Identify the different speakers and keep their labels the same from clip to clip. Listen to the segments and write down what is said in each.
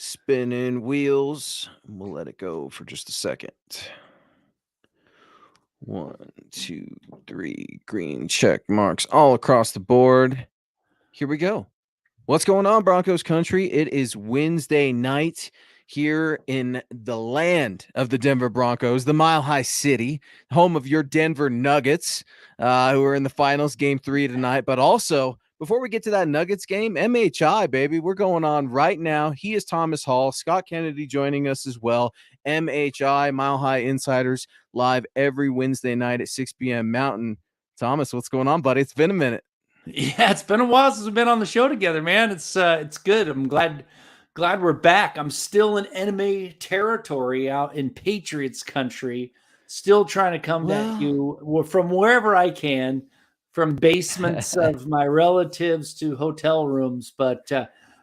Speaker 1: Spinning wheels. We'll let it go for just a second. 1, 2, 3 green check marks all across the board. Here we go. What's going on, Broncos country? It is Wednesday night here in the land of the Denver Broncos, the Mile High City, home of your Denver Nuggets, who are in the finals, game 3 tonight. But also, before we get to that Nuggets game, MHI, baby, we're going on right now. He is Thomas Hall, Scott Kennedy joining us as well. MHI, Mile High Insiders, live every Wednesday night at 6 p.m. Mountain. Thomas, what's going on, buddy? It's been a minute.
Speaker 2: Yeah, it's been a while since we've been on the show together, man. It's good. I'm glad we're back. I'm still in enemy territory out in Patriots country, still trying to come at you from wherever I can, from basements of my relatives to hotel rooms. But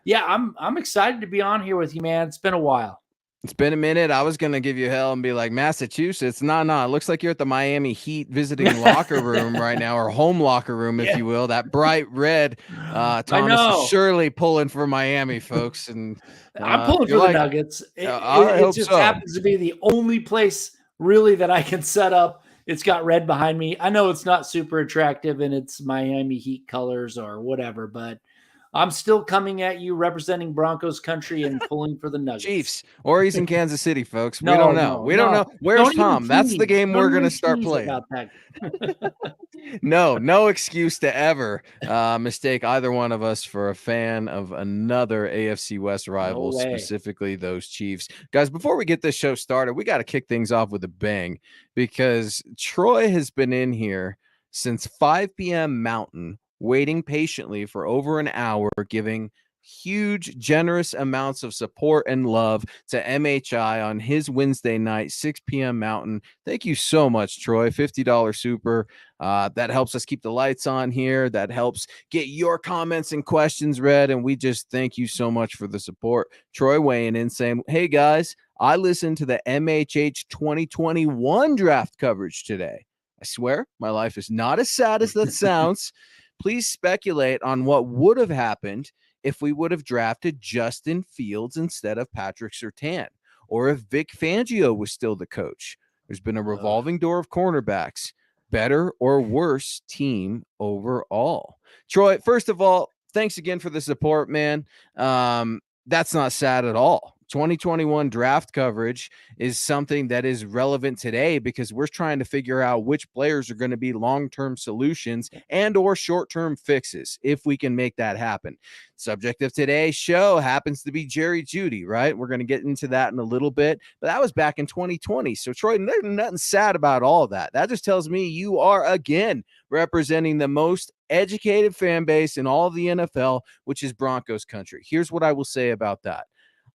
Speaker 2: yeah, I'm excited to be on here with you, man. It's been a while.
Speaker 1: It's been a minute. I was going to give you hell and be like, Massachusetts. No. It looks like you're at the Miami Heat visiting locker room right now, or home locker room, if you will. That bright red. Thomas is surely pulling for Miami, folks. And
Speaker 2: I'm pulling for the Nuggets. It just happens to be the only place really that I can set up. It's got red behind me. I know it's not super attractive and it's Miami Heat colors or whatever, but I'm still coming at you representing Broncos country and pulling for the Nuggets.
Speaker 1: Chiefs, or he's in Kansas City, folks. We don't know. We don't know. Where's Tom? That's the game we're going to start playing. No excuse to ever mistake either one of us for a fan of another AFC West rival, specifically those Chiefs. Guys, before we get this show started, we got to kick things off with a bang because Troy has been in here since 5 p.m. Mountain, waiting patiently for over an hour, giving huge, generous amounts of support and love to MHI on his Wednesday night, 6 p.m. Mountain. Thank you so much, Troy. $50 super. That helps us keep the lights on here. That helps get your comments and questions read. And we just thank you so much for the support. Troy weighing in saying, hey, guys, I listened to the MHH 2021 draft coverage today. I swear my life is not as sad as that sounds. Please speculate on what would have happened if we would have drafted Justin Fields instead of Patrick Surtain, or if Vic Fangio was still the coach. There's been a revolving door of cornerbacks. Better or worse team overall? Troy, first of all, thanks again for the support, man. That's not sad at all. 2021 draft coverage is something that is relevant today because we're trying to figure out which players are going to be long-term solutions and or short-term fixes if we can make that happen. Subject of today's show happens to be Jerry Jeudy, right? We're going to get into that in a little bit, but that was back in 2020. So Troy, there's nothing sad about all of that. That just tells me you are again representing the most educated fan base in all of the NFL, which is Broncos country. Here's what I will say about that.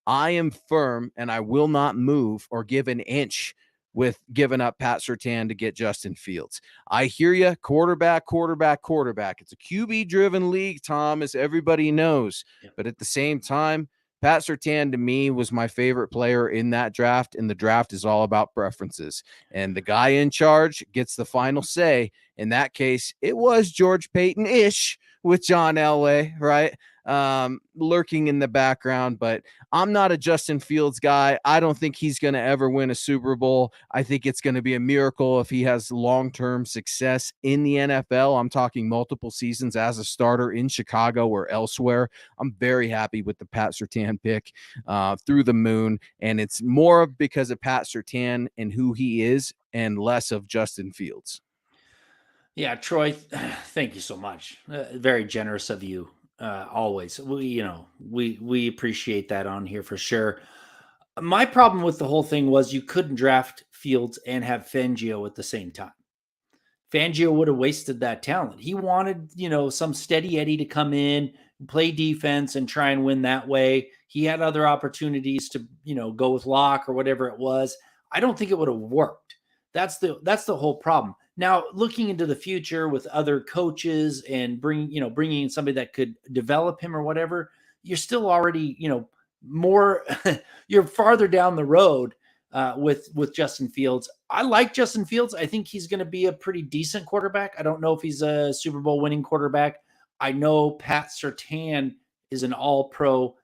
Speaker 1: I am firm and I will not move or give an inch with giving up Pat Surtain to get Justin Fields. I hear you. Quarterback. It's a QB-driven league, Tom, as everybody knows. But at the same time, Pat Surtain, to me, was my favorite player in that draft, and the draft is all about preferences. And the guy in charge gets the final say. In that case, it was George Payton-ish with John Elway, right? Lurking in the background, but I'm not a Justin Fields guy. I don't think he's going to ever win a Super Bowl. I think it's going to be a miracle if he has long-term success in the NFL. I'm talking multiple seasons as a starter in Chicago or elsewhere. I'm very happy with the Pat Surtain pick, through the moon, and it's more because of Pat Surtain and who he is and less of Justin Fields.
Speaker 2: Yeah, Troy, thank you so much. Very generous of you. Always. We appreciate that on here for sure. My problem with the whole thing was you couldn't draft Fields and have Fangio at the same time. Fangio would have wasted that talent. He wanted, some steady Eddie to come in, play defense, and try and win that way. He had other opportunities to, go with Locke or whatever it was. I don't think it would have worked. That's the whole problem. Now, looking into the future with other coaches and bringing in somebody that could develop him or whatever, you're still already, more, you're farther down the road with Justin Fields. I like Justin Fields. I think he's going to be a pretty decent quarterback. I don't know if he's a Super Bowl winning quarterback. I know Pat Surtain is an all-pro.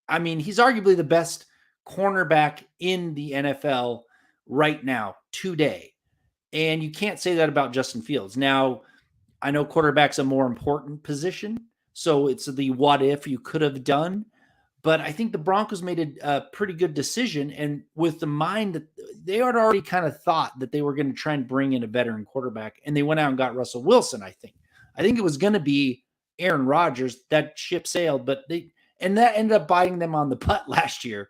Speaker 2: I mean, he's arguably the best cornerback in the NFL right now, today. And you can't say that about Justin Fields. Now, I know quarterback's a more important position, so it's the what if you could have done. But I think the Broncos made a pretty good decision, and with the mind that they had already kind of thought that they were going to try and bring in a veteran quarterback, and they went out and got Russell Wilson. I think it was going to be Aaron Rodgers. That ship sailed, but that ended up biting them on the butt last year.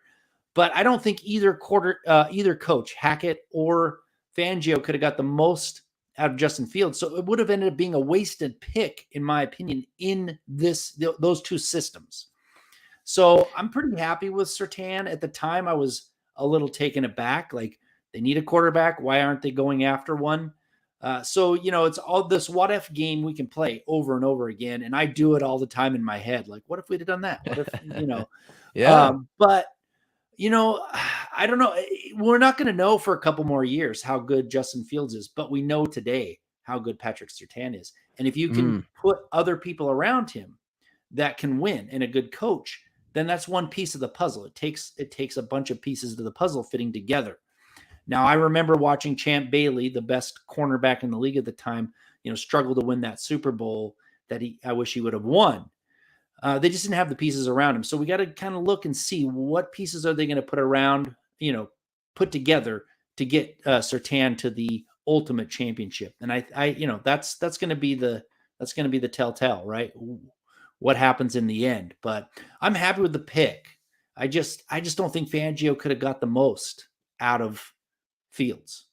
Speaker 2: But I don't think either coach, Hackett or Fangio, could have got the most out of Justin Fields. So it would have ended up being a wasted pick, in my opinion, in those two systems. So I'm pretty happy with Surtain. At the time, I was a little taken aback. Like, they need a quarterback. Why aren't they going after one? So, it's all this what if game we can play over and over again. And I do it all the time in my head. Like, what if we'd have done that? What if,
Speaker 1: Yeah.
Speaker 2: But, I don't know. We're not going to know for a couple more years how good Justin Fields is, but we know today how good Patrick Surtain is. And if you can put other people around him that can win and a good coach, then that's one piece of the puzzle. It takes a bunch of pieces of the puzzle fitting together. Now, I remember watching Champ Bailey, the best cornerback in the league at the time, struggle to win that Super Bowl that I wish he would have won. They just didn't have the pieces around him. So we got to kind of look and see what pieces are they going to put around, put together to get Surtain to the ultimate championship. And that's going to be the telltale, right? What happens in the end. But I'm happy with the pick. I just don't think Fangio could have got the most out of Fields,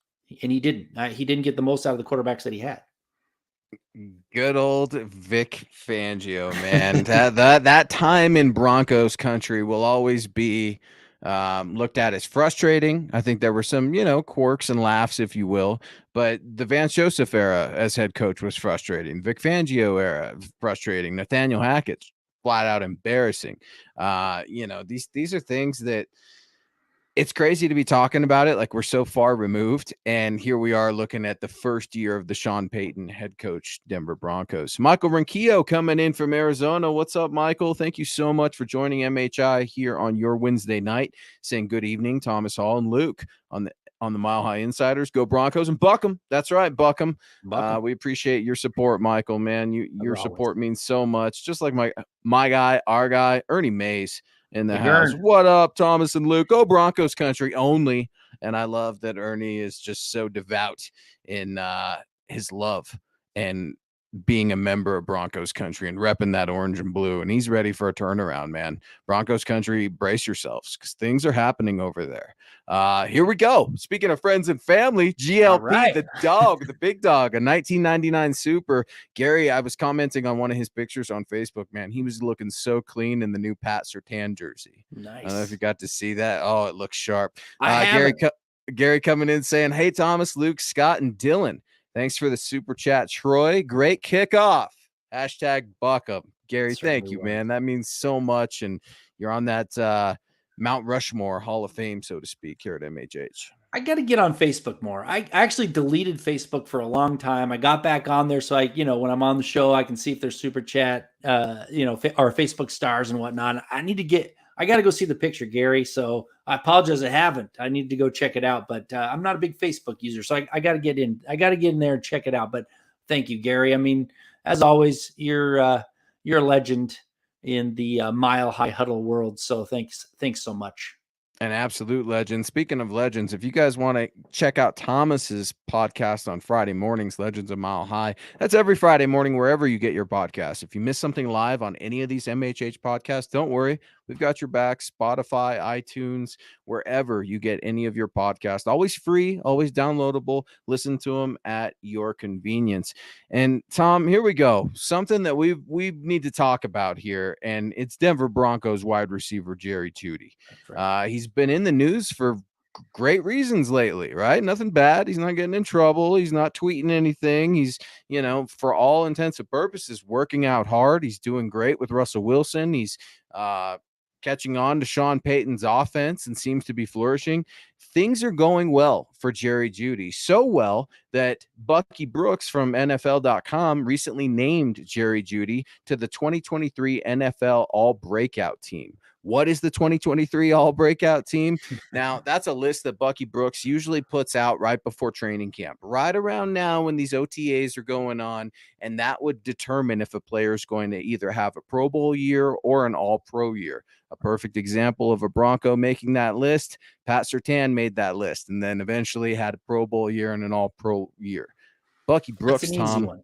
Speaker 2: and he didn't. He didn't get the most out of the quarterbacks that he had.
Speaker 1: Good old Vic Fangio, man. that time in Broncos country will always be looked at as frustrating. I think there were some, quirks and laughs, if you will, but the Vance Joseph era as head coach was frustrating. Vic Fangio era, frustrating. Nathaniel Hackett's flat out embarrassing. These are things that it's crazy to be talking about it. Like, we're so far removed, and here we are looking at the first year of the Sean Payton head coach Denver Broncos. Michael Ronquillo coming in from Arizona. What's up, Michael? Thank you so much for joining MHI here on your Wednesday night. Saying good evening, Thomas Hall and Luke on the Mile High Insiders. Go Broncos and buck 'em. That's right, buck 'em. We appreciate your support, Michael. Man, your support means so much. Just like my guy, our guy, Ernie Mays in the house. What up, Thomas and Luke? Go Broncos country only. And I love that Ernie is just so devout in his love and being a member of Broncos country and repping that orange and blue. And he's ready for a turnaround, man. Broncos country, brace yourselves because things are happening over there. Here we go. Speaking of friends and family, GLP, the dog, the big dog, a 1999 Super. Gary, I was commenting on one of his pictures on Facebook, man. He was looking so clean in the new Pat Surtain jersey.
Speaker 2: Nice.
Speaker 1: I don't know if you got to see that. Oh, it looks sharp. Gary coming in saying, hey, Thomas, Luke, Scott, and Dylan. Thanks for the super chat, Troy. Great kickoff. Hashtag Buckup. Gary, thank you, man. That means so much. And you're on that Mount Rushmore Hall of Fame, so to speak, here at MHH.
Speaker 2: I got to get on Facebook more. I actually deleted Facebook for a long time. I got back on there so when I'm on the show, I can see if there's super chat, or Facebook stars and whatnot. I got to go see the picture, Gary. So I apologize. I haven't. I need to go check it out, but I'm not a big Facebook user. So I got to get in. I got to get in there and check it out. But thank you, Gary. I mean, as always, you're a legend in the Mile High Huddle world. So thanks so much.
Speaker 1: An absolute legend. Speaking of legends, if you guys want to check out Thomas's podcast on Friday mornings, Legends of Mile High, that's every Friday morning, wherever you get your podcast. If you miss something live on any of these MHH podcasts, don't worry. We've got your back. Spotify, iTunes, wherever you get any of your podcasts. Always free, always downloadable. Listen to them at your convenience. And Tom, here we go. Something that we need to talk about here, and it's Denver Broncos wide receiver Jerry Jeudy. Right. He's been in the news for great reasons lately, right? Nothing bad. He's not getting in trouble. He's not tweeting anything. He's, for all intents and purposes, working out hard. He's doing great with Russell Wilson. He's catching on to Sean Payton's offense and seems to be flourishing. things are going well for Jerry Jeudy. So well that Bucky Brooks from NFL.com recently named Jerry Jeudy to the 2023 NFL All Breakout Team. What is the 2023 All Breakout Team? Now, that's a list that Bucky Brooks usually puts out right before training camp, right around now when these OTAs are going on, and that would determine if a player is going to either have a Pro Bowl year or an All-Pro year. A perfect example of a Bronco making that list, Pat Surtain made that list and then eventually had a Pro Bowl year and an All-Pro year. Bucky Brooks, Tom,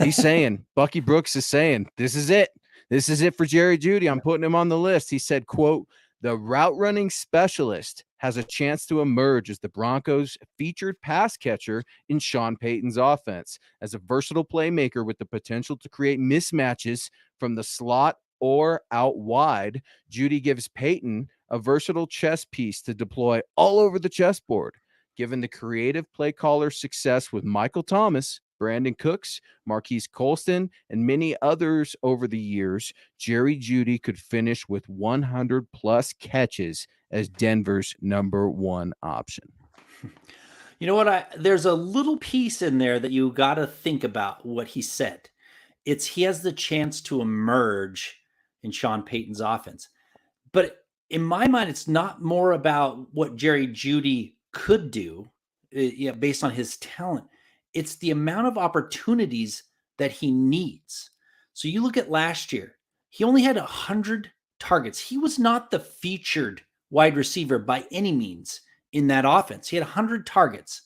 Speaker 1: he's saying, Bucky Brooks is saying, this is it. This is it for Jerry Jeudy. I'm putting him on the list. He said, quote, the route running specialist has a chance to emerge as the Broncos' featured pass catcher in Sean Payton's offense. As a versatile playmaker with the potential to create mismatches from the slot or out wide, Jeudy gives Payton a versatile chess piece to deploy all over the chessboard. Given the creative play caller's success with Michael Thomas, Brandon Cooks, Marquise Colston, and many others over the years, Jerry Jeudy could finish with 100-plus catches as Denver's number one option.
Speaker 2: You know what? There's a little piece in there that you got to think about what he said. He has the chance to emerge in Sean Payton's offense. But in my mind, it's not more about what Jerry Jeudy could do based on his talent. It's the amount of opportunities that he needs. So you look at last year, he only had 100 targets. He was not the featured wide receiver by any means in that offense. He had 100 targets.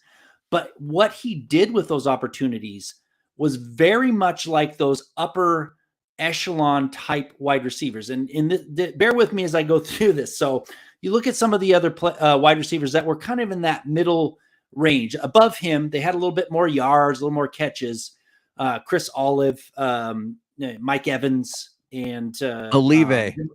Speaker 2: But what he did with those opportunities was very much like those upper echelon type wide receivers. And bear with me as I go through this. So you look at some of the other wide receivers that were kind of in that middle range. Above him, they had a little bit more yards, a little more catches. Chris Olive, Mike Evans, and
Speaker 1: Olive.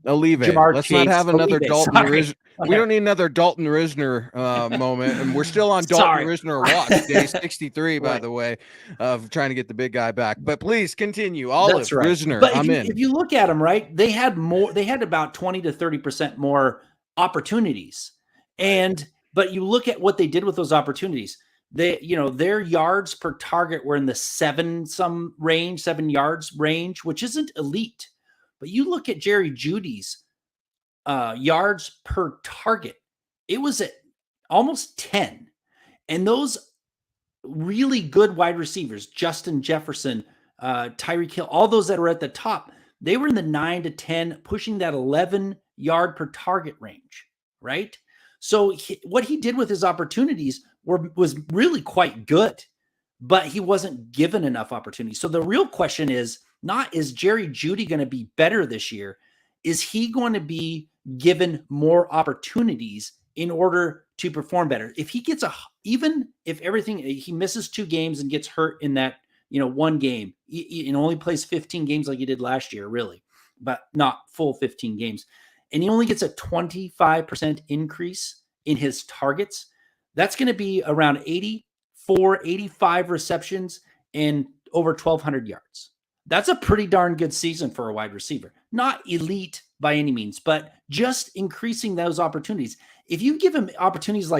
Speaker 1: Let's
Speaker 2: Chase.
Speaker 1: not have another Dalton Risner.
Speaker 2: Okay.
Speaker 1: We don't need another Dalton Risner moment. And we're still on Dalton Risner watch, day 63, by the way, of trying to get the big guy back. But please continue. Olive, that's right. Risner,
Speaker 2: but if you look at them, right, they had about 20 to 30% more opportunities. But you look at what they did with those opportunities. Their yards per target were in the 7 yards range, which isn't elite. But you look at Jerry Jeudy's yards per target, it was at almost 10. And those really good wide receivers, Justin Jefferson, Tyreek Hill, all those that are at the top, they were in the 9 to 10, pushing that 11 yard per target range, right? So what he did with his opportunities was really quite good, but he wasn't given enough opportunities. So the real question is not, is Jerry Jeudy going to be better this year? Is he going to be given more opportunities in order to perform better? If he gets even if he misses 2 games and gets hurt in that, one game, he only plays 15 games like he did last year, really, but not full 15 games. And he only gets a 25% increase in his targets. That's going to be around 84, 85 receptions and over 1,200 yards. That's a pretty darn good season for a wide receiver. Not elite by any means, but just increasing those opportunities. If you give him opportunities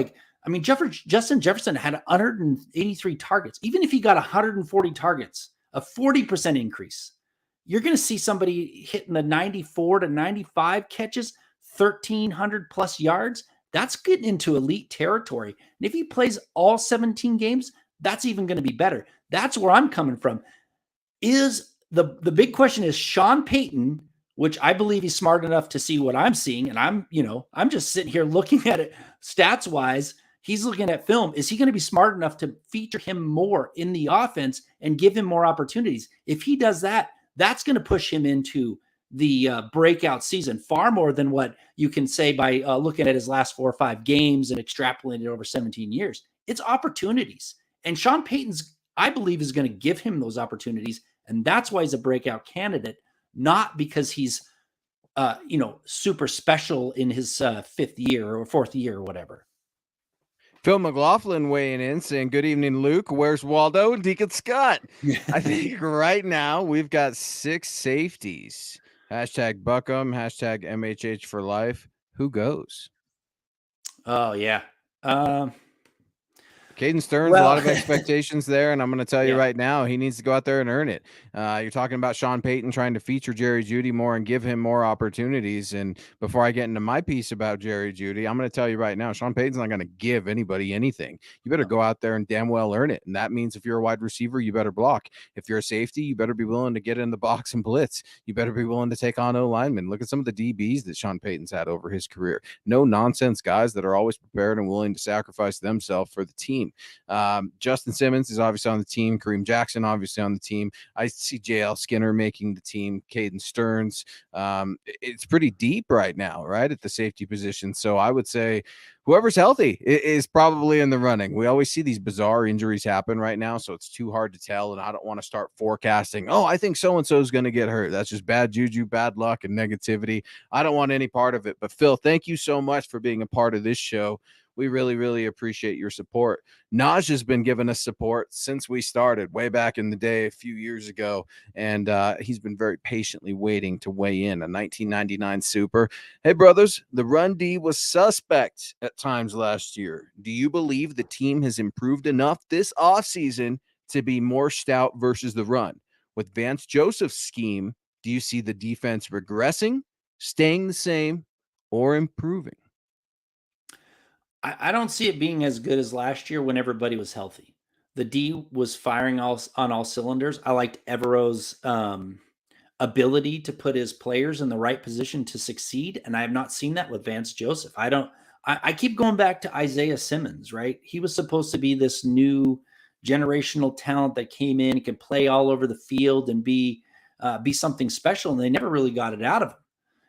Speaker 2: Justin Jefferson had 183 targets. Even if he got 140 targets, a 40% increase, you're going to see somebody hitting the 94 to 95 catches, 1,300 plus yards. That's getting into elite territory. And if he plays all 17 games, that's even going to be better. That's where I'm coming from. Is the big question is Sean Payton, which I believe he's smart enough to see what I'm seeing. And I'm just sitting here looking at it stats wise. He's looking at film. Is he going to be smart enough to feature him more in the offense and give him more opportunities? If he does that, that's going to push him into the breakout season far more than what you can say by looking at his last 4 or 5 games and extrapolating it over 17 years. It's opportunities. And Sean Payton's, I believe, is going to give him those opportunities. And that's why he's a breakout candidate, not because he's, super special in his 5th year or 4th year or whatever.
Speaker 1: Phil McLaughlin weighing in saying, good evening, Luke. Where's Waldo and Deacon Scott? I think right now we've got 6 safeties. Hashtag Buckham, hashtag MHH for life. Who goes?
Speaker 2: Oh, yeah.
Speaker 1: Caden Stearns, a lot of expectations there, and I'm going to tell you right now, he needs to go out there and earn it. You're talking about Sean Payton trying to feature Jerry Jeudy more and give him more opportunities. And before I get into my piece about Jerry Jeudy, I'm going to tell you right now, Sean Payton's not going to give anybody anything. You better go out there and damn well earn it. And that means if you're a wide receiver, you better block. If you're a safety, you better be willing to get in the box and blitz. You better be willing to take on O linemen. Look at some of the DBs that Sean Payton's had over his career. No nonsense guys that are always prepared and willing to sacrifice themselves for the team. Justin Simmons is obviously on the team. Kareem Jackson obviously on the team. I see JL Skinner making the team. Caden Stearns. It's pretty deep right now, right, at the safety position. So I would say whoever's healthy is probably in the running. We always see these bizarre injuries happen right now, so it's too hard to tell, and I don't want to start forecasting, I think so-and-so is going to get hurt. That's just bad juju, bad luck, and negativity. I don't want any part of it. But, Phil, thank you so much for being a part of this show. We really, really appreciate your support. Naj has been giving us support since we started way back in the day a few years ago, and he's been very patiently waiting to weigh in. A 1999 Super. Hey, brothers, the run D was suspect at times last year. Do you believe the team has improved enough this offseason to be more stout versus the run? With Vance Joseph's scheme, do you see the defense regressing, staying the same, or improving?
Speaker 2: I don't see it being as good as last year when everybody was healthy. The D was firing on all cylinders. I liked Evero's ability to put his players in the right position to succeed, and I have not seen that with Vance Joseph. I keep going back to Isaiah Simmons, right? He was supposed to be this new generational talent that came in and could play all over the field and be something special, and they never really got it out of him.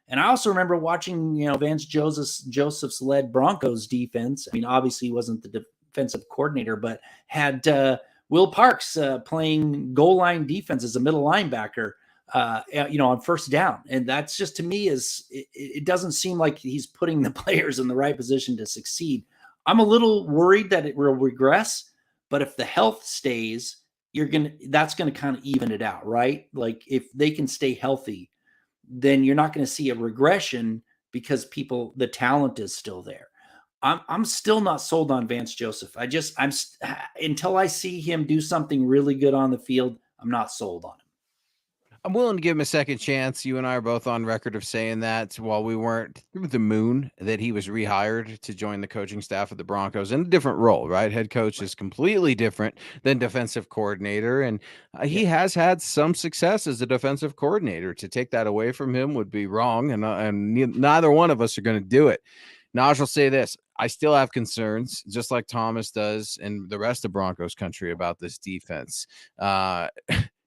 Speaker 2: And I also remember watching, Vance Joseph's led Broncos defense. I mean, obviously he wasn't the defensive coordinator, but had Will Parks playing goal line defense as a middle linebacker, on first down. And that's just, to me, it doesn't seem like he's putting the players in the right position to succeed. I'm a little worried that it will regress, but if the health stays, that's going to kind of even it out, right? Like if they can stay healthy, then you're not going to see a regression because the talent is still there. I'm still not sold on Vance Joseph. Until I see him do something really good on the field, I'm not sold on him.
Speaker 1: I'm willing to give him a second chance. You and I are both on record of saying that while we weren't through the moon that he was rehired to join the coaching staff of the Broncos in a different role, right? Head coach is completely different than defensive coordinator. And he has had some success as a defensive coordinator. To take that away from him would be wrong. And neither one of us are going to do it. Naj will say this. I still have concerns, just like Thomas does and the rest of Broncos country, about this defense.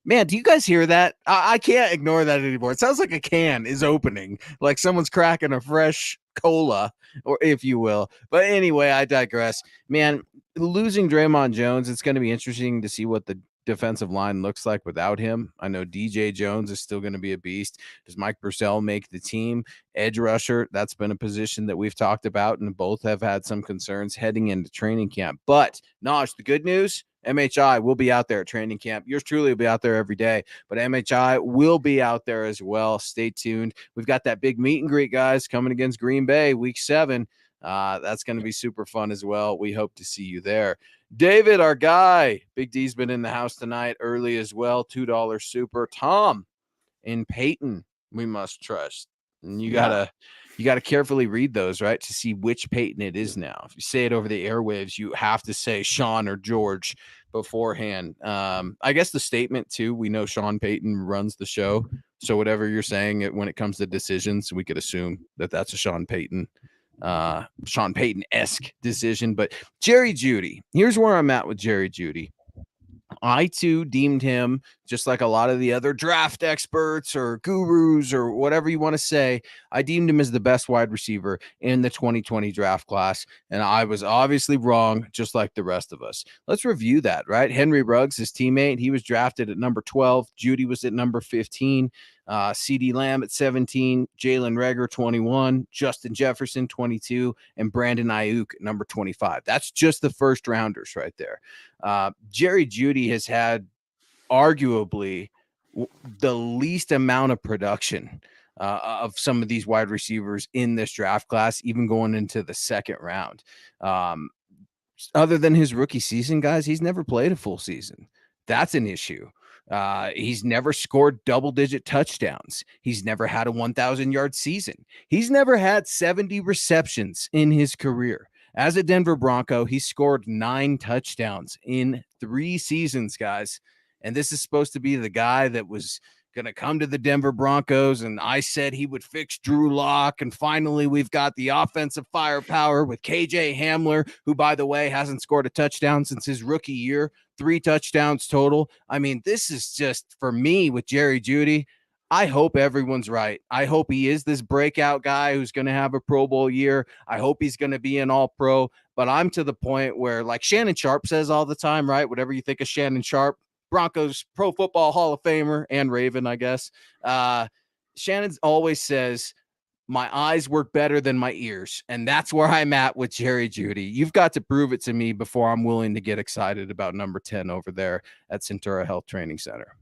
Speaker 1: Man, do you guys hear that? I can't ignore that anymore. It sounds like a can is opening, like someone's cracking a fresh cola, or if you will. But anyway, I digress. Man, losing Draymond Jones, it's going to be interesting to see what the defensive line looks like without him. I know DJ Jones is still going to be a beast. Does Mike Purcell make the team? Edge rusher, that's been a position that we've talked about, and both have had some concerns heading into training camp. But, Naj, the good news, MHI will be out there at training camp. Yours truly will be out there every day, but MHI will be out there as well. Stay tuned. We've got that big meet and greet, guys, coming against Green Bay week 7. That's going to be super fun as well. We hope to see you there. David, our guy, Big D's been in the house tonight early as well. $2 super. Tom and Peyton, we must trust. And you gotta carefully read those, right, to see which Peyton it is now. If you say it over the airwaves, you have to say Sean or George beforehand. I guess the statement too, we know Sean Payton runs the show, so whatever you're saying when it comes to decisions, we could assume that that's a Sean Payton-esque decision. But Jerry Jeudy, here's where I'm at with Jerry Jeudy. I too deemed him, just like a lot of the other draft experts or gurus or whatever you want to say, I deemed him as the best wide receiver in the 2020 draft class. And I was obviously wrong, just like the rest of us. Let's review that, right? Henry Ruggs, his teammate, he was drafted at number 12. Jeudy was at number 15. CeeDee Lamb at 17, Jalen Reagor 21, Justin Jefferson 22, and Brandon Ayuk at number 25. That's just the first rounders right there. Jerry Jeudy has had arguably the least amount of production of some of these wide receivers in this draft class, even going into the second round. other than his rookie season, guys, he's never played a full season. That's an issue. He's never scored double-digit touchdowns. He's never had a 1,000-yard season. He's never had 70 receptions in his career. As a Denver Bronco, he scored 9 touchdowns in 3 seasons, guys. And this is supposed to be the guy that was going to come to the Denver Broncos, and I said he would fix Drew Lock, and finally we've got the offensive firepower with KJ Hamler, who, by the way, hasn't scored a touchdown since his rookie year, 3 touchdowns total. I mean, this is just, for me, with Jerry Jeudy, I hope everyone's right. I hope he is this breakout guy who's going to have a Pro Bowl year. I hope he's going to be an all-pro, but I'm to the point where, like Shannon Sharp says all the time, right? Whatever you think of Shannon Sharp, Broncos Pro Football Hall of Famer and Raven, I guess. Shannon always says, my eyes work better than my ears. And that's where I'm at with Jerry Jeudy. You've got to prove it to me before I'm willing to get excited about number 10 over there at Centura Health Training Center.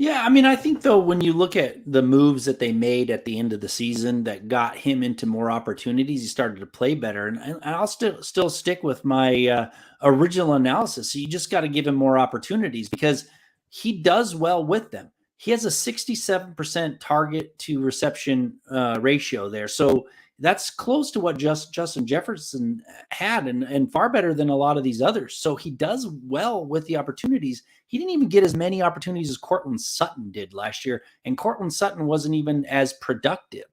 Speaker 2: Yeah, I mean, I think, though, when you look at the moves that they made at the end of the season that got him into more opportunities, he started to play better. And I'll still stick with my original analysis. So you just got to give him more opportunities because he does well with them. He has a 67% target to reception ratio there. So that's close to what Justin Jefferson had and far better than a lot of these others. So he does well with the opportunities. He didn't even get as many opportunities as Courtland Sutton did last year, and Courtland Sutton wasn't even as productive.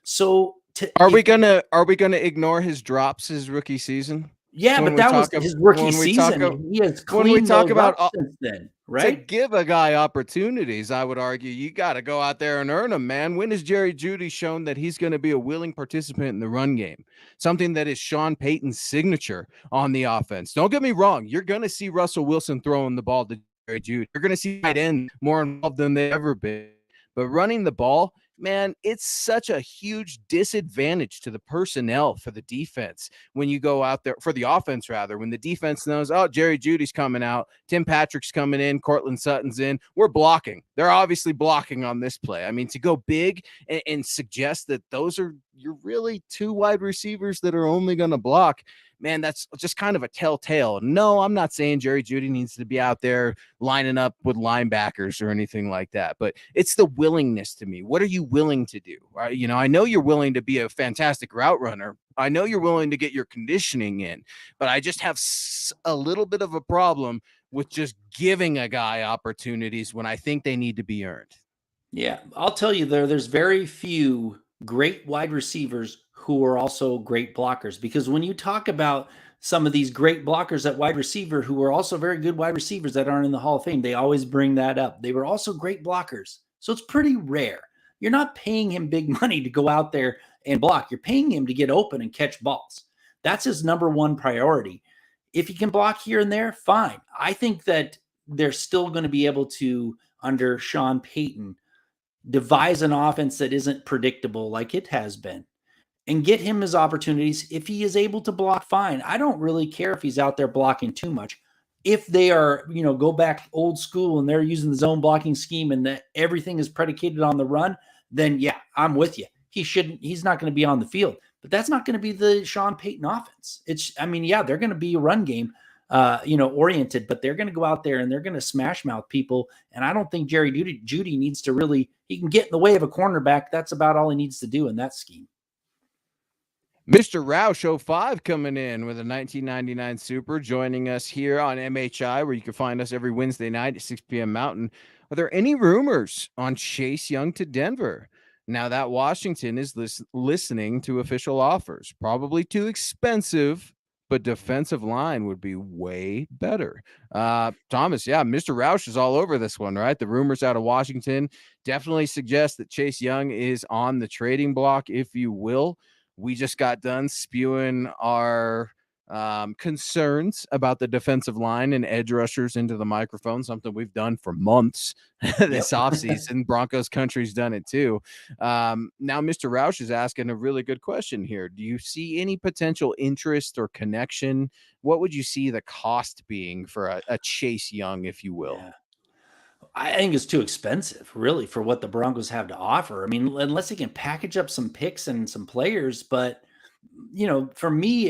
Speaker 2: So
Speaker 1: are we gonna ignore his drops his rookie season?
Speaker 2: Yeah, but that was his rookie season. He has cleaned those up since then, right?
Speaker 1: To give a guy opportunities, I would argue you got to go out there and earn them, man. When has Jerry Jeudy shown that he's going to be a willing participant in the run game? Something that is Sean Payton's signature on the offense. Don't get me wrong. You're going to see Russell Wilson throwing the ball to Jerry Jeudy. You're going to see tight end more involved than they've ever been. But running the ball, man, it's such a huge disadvantage to the personnel for the defense when you go out there, for the offense rather, when the defense knows, oh, Jerry Judy's coming out, Tim Patrick's coming in, Courtland Sutton's in, we're blocking. They're obviously blocking on this play. I mean, to go big and suggest that those are you're really 2 wide receivers that are only going to block, man, that's just kind of a telltale. No, I'm not saying Jerry Jeudy needs to be out there lining up with linebackers or anything like that, but it's the willingness to me. What are you willing to do? You know, I know you're willing to be a fantastic route runner. I know you're willing to get your conditioning in, but I just have a little bit of a problem with just giving a guy opportunities when I think they need to be earned.
Speaker 2: Yeah, I'll tell you there's very few great wide receivers who are also great blockers, because when you talk about some of these great blockers at wide receiver who are also very good wide receivers that aren't in the Hall of Fame, they always bring that up. They were also great blockers. So it's pretty rare. You're not paying him big money to go out there and block. You're paying him to get open and catch balls. That's his number one priority. If he can block here and there, fine. I think that they're still going to be able to, under Sean Payton, devise an offense that isn't predictable like it has been and get him his opportunities. If he is able to block, fine. I don't really care if he's out there blocking too much. If they are, go back old school and they're using the zone blocking scheme and that everything is predicated on the run, then yeah, I'm with you. He's not going to be on the field, but that's not going to be the Sean Payton offense. They're going to be a run game, oriented, but they're going to go out there and they're going to smash mouth people. And I don't think Jerry Jeudy needs to he can get in the way of a cornerback. That's about all he needs to do in that scheme.
Speaker 1: Mr. Roush 05 coming in with a 1999 Super, joining us here on MHI, where you can find us every Wednesday night at 6 p.m. Mountain. Are there any rumors on Chase Young to Denver? Now that Washington is listening to official offers, probably too expensive, but defensive line would be way better. Thomas, yeah, Mr. Roush is all over this one, right? The rumors out of Washington definitely suggest that Chase Young is on the trading block, if you will. We just got done spewing our concerns about the defensive line and edge rushers into the microphone, something we've done for months this offseason. Broncos country's done it too. Now, Mr. Roush is asking a really good question here. Do you see any potential interest or connection? What would you see the cost being for a Chase Young, if you will?
Speaker 2: Yeah. I think it's too expensive, really, for what the Broncos have to offer. I mean, unless they can package up some picks and some players, but for me,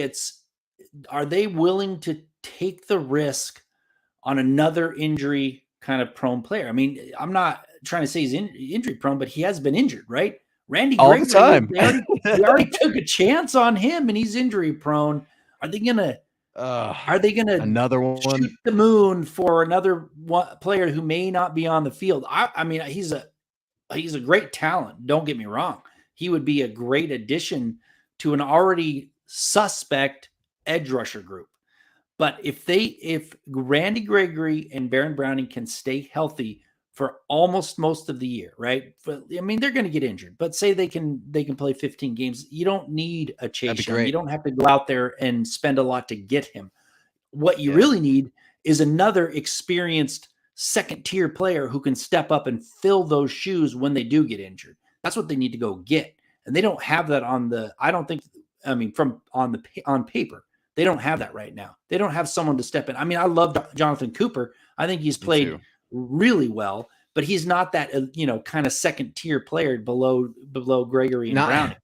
Speaker 2: are they willing to take the risk on another injury kind of prone player? I mean, I'm not trying to say he's injury prone, but he has been injured, right? Randy
Speaker 1: all the
Speaker 2: Gregory,
Speaker 1: time.
Speaker 2: they already took a chance on him, and he's injury prone. Are they gonna
Speaker 1: another one?
Speaker 2: shoot the moon for another player who may not be on the field? I mean, he's a great talent. Don't get me wrong. He would be a great addition to an already suspect edge rusher group. But if Randy Gregory and Baron Browning can stay healthy for almost most of the year, right? I mean, they're going to get injured, but say they can play 15 games. You don't need a Chase Young. You don't have to go out there and spend a lot to get him. What you really need is another experienced second tier player who can step up and fill those shoes when they do get injured. That's what they need to go get. And they don't have that on paper. They don't have that right now. They don't have someone to step in. I mean, I love Jonathan Cooper. I think he's played really well, but he's not that, kind of second tier player below Gregory and Browning.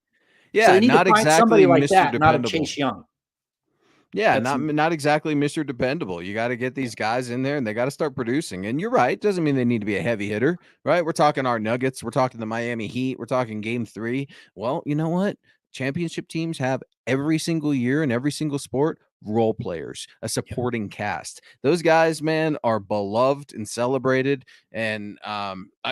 Speaker 1: Yeah.
Speaker 2: So they need
Speaker 1: not
Speaker 2: to find
Speaker 1: exactly
Speaker 2: somebody like
Speaker 1: Mr.
Speaker 2: that,
Speaker 1: Dependable.
Speaker 2: not a Chase Young.
Speaker 1: Yeah, not exactly Mr. Dependable. You got to get these guys in there and they got to start producing. And you're right. Doesn't mean they need to be a heavy hitter, right? We're talking our Nuggets. We're talking the Miami Heat. We're talking game 3. Well, you know what? Championship teams have every single year in every single sport role players, a supporting cast. Those guys, man, are beloved and celebrated. And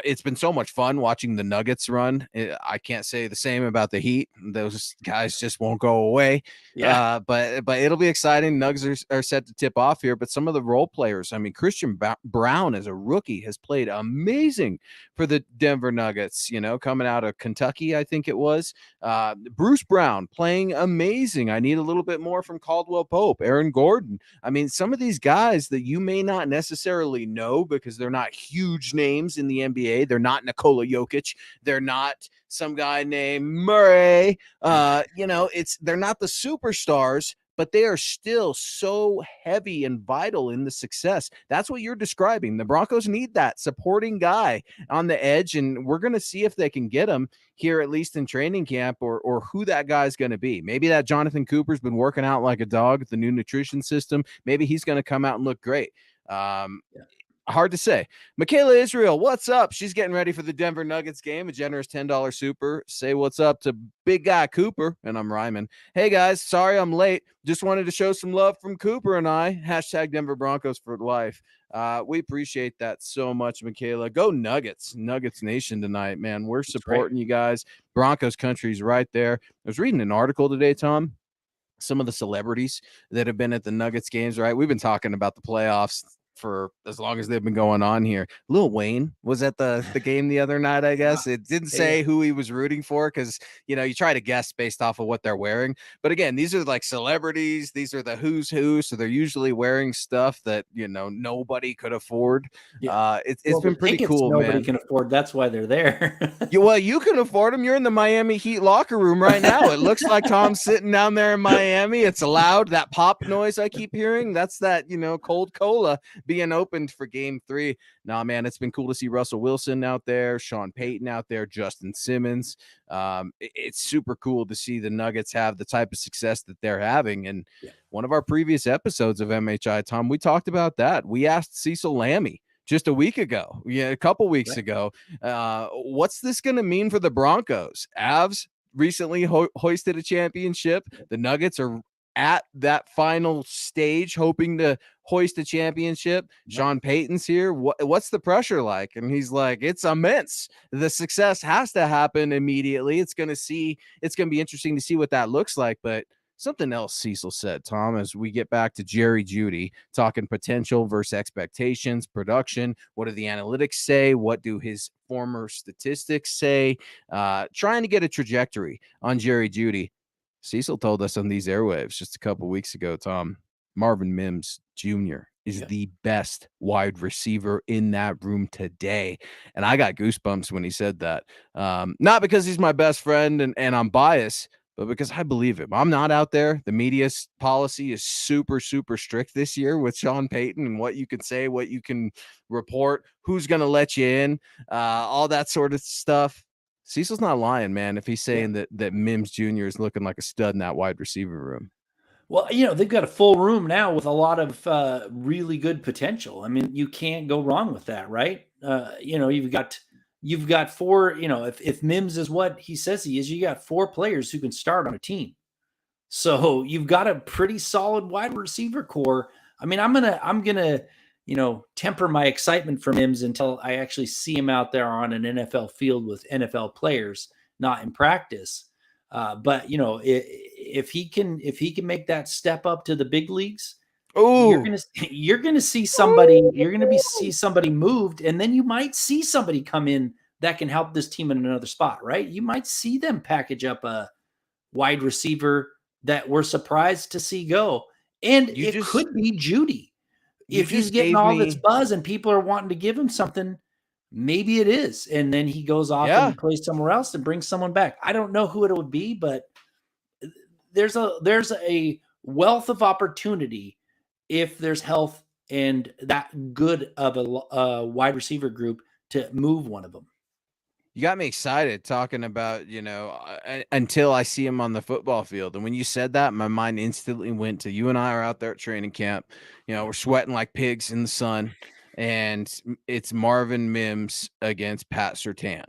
Speaker 1: it's been so much fun watching the Nuggets run. I can't say the same about the Heat. Those guys just won't go away.
Speaker 2: Yeah.
Speaker 1: But it'll be exciting. Nugs are set to tip off here. But some of the role players, I mean, Christian Brown as a rookie has played amazing for the Denver Nuggets, coming out of Kentucky, I think it was. Bruce Brown playing amazing. I need a little bit more from Caldwell Pope, Aaron Gordon. I mean, some of these guys that you may not necessarily know because they're not huge names in the NBA. They're not Nikola Jokic. They're not some guy named Murray. They're not the superstars, but they are still so heavy and vital in the success. That's what you're describing. The Broncos need that supporting guy on the edge, and we're going to see if they can get him here, at least in training camp, or who that guy's going to be. Maybe that Jonathan Cooper's been working out like a dog with the new nutrition system. Maybe he's going to come out and look great. Hard to say. Michaela Israel, what's up? She's getting ready for the Denver Nuggets game, a generous $10 super. Say what's up to big guy Cooper, and I'm rhyming. Hey, guys, sorry I'm late. Just wanted to show some love from Cooper and I. # Denver Broncos for life. We appreciate that so much, Michaela. Go Nuggets. Nuggets Nation tonight, man. We're supporting you guys. Broncos country's right there. I was reading an article today, Tom. Some of the celebrities that have been at the Nuggets games, right? We've been talking about the playoffs for as long as they've been going on here. Lil Wayne was at the game the other night, I guess. It didn't say who he was rooting for because, you try to guess based off of what they're wearing. But again, these are like celebrities. These are the who's who. So they're usually wearing stuff that, nobody could afford. It's been pretty cool,
Speaker 2: nobody
Speaker 1: man.
Speaker 2: can afford. That's why they're there.
Speaker 1: You can afford them. You're in the Miami Heat locker room right now. It looks like Tom's sitting down there in Miami. It's loud. That pop noise I keep hearing, that's that, cold cola being opened for game 3. Nah, man, it's been cool to see Russell Wilson out there, Sean Payton out there, Justin Simmons. It's super cool to see the Nuggets have the type of success that they're having. And one of our previous episodes of MHI, Tom, we talked about that. We asked Cecil Lammey just a week ago, a couple weeks ago, what's this going to mean for the Broncos? Avs recently hoisted a championship. The Nuggets are at that final stage, hoping to hoist a championship. Sean Payton's here. What's the pressure like? And he's like, it's immense. The success has to happen immediately. It's going to be interesting to see what that looks like. But something else Cecil said, Tom, as we get back to Jeudy, talking potential versus expectations, production. What do the analytics say? What do his former statistics say? Trying to get a trajectory on Jeudy. Cecil told us on these airwaves just a couple weeks ago, Tom, Marvin Mims Jr. is the best wide receiver in that room today. And I got goosebumps when he said that. Not because he's my best friend and I'm biased, but because I believe him. I'm not out there. The media's policy is super, super strict this year with Sean Payton and what you can say, what you can report, who's going to let you in, all that sort of stuff. Cecil's not lying, man, if he's saying that Mims Jr. is looking like a stud in that wide receiver room.
Speaker 2: Well, they've got a full room now with a lot of really good potential. I mean, you can't go wrong with that, right? You've got four. If Mims is what he says he is, you got four players who can start on a team. So you've got a pretty solid wide receiver core. I mean, I'm gonna temper my excitement for Mims until I actually see him out there on an NFL field with NFL players, not in practice. But if he can make that step up to the big leagues, you're
Speaker 1: Oh,
Speaker 2: gonna you're gonna see somebody you're gonna be see somebody moved, and then you might see somebody come in that can help this team in another spot, right? You might see them package up a wide receiver that we're surprised to see go. And
Speaker 1: you
Speaker 2: it
Speaker 1: just
Speaker 2: could be Jeudy.
Speaker 1: you
Speaker 2: If he's
Speaker 1: just
Speaker 2: getting
Speaker 1: gave
Speaker 2: all this
Speaker 1: me
Speaker 2: buzz and people are wanting to give him something, maybe it is. And then he goes off
Speaker 1: yeah.
Speaker 2: and plays somewhere else and brings someone back. I don't know who it would be, but there's a wealth of opportunity if there's health and that good of a wide receiver group to move one of them.
Speaker 1: You got me excited talking about, until I see him on the football field. And when you said that, my mind instantly went to you and I are out there at training camp. We're sweating like pigs in the sun, and it's Marvin Mims against Pat Surtain.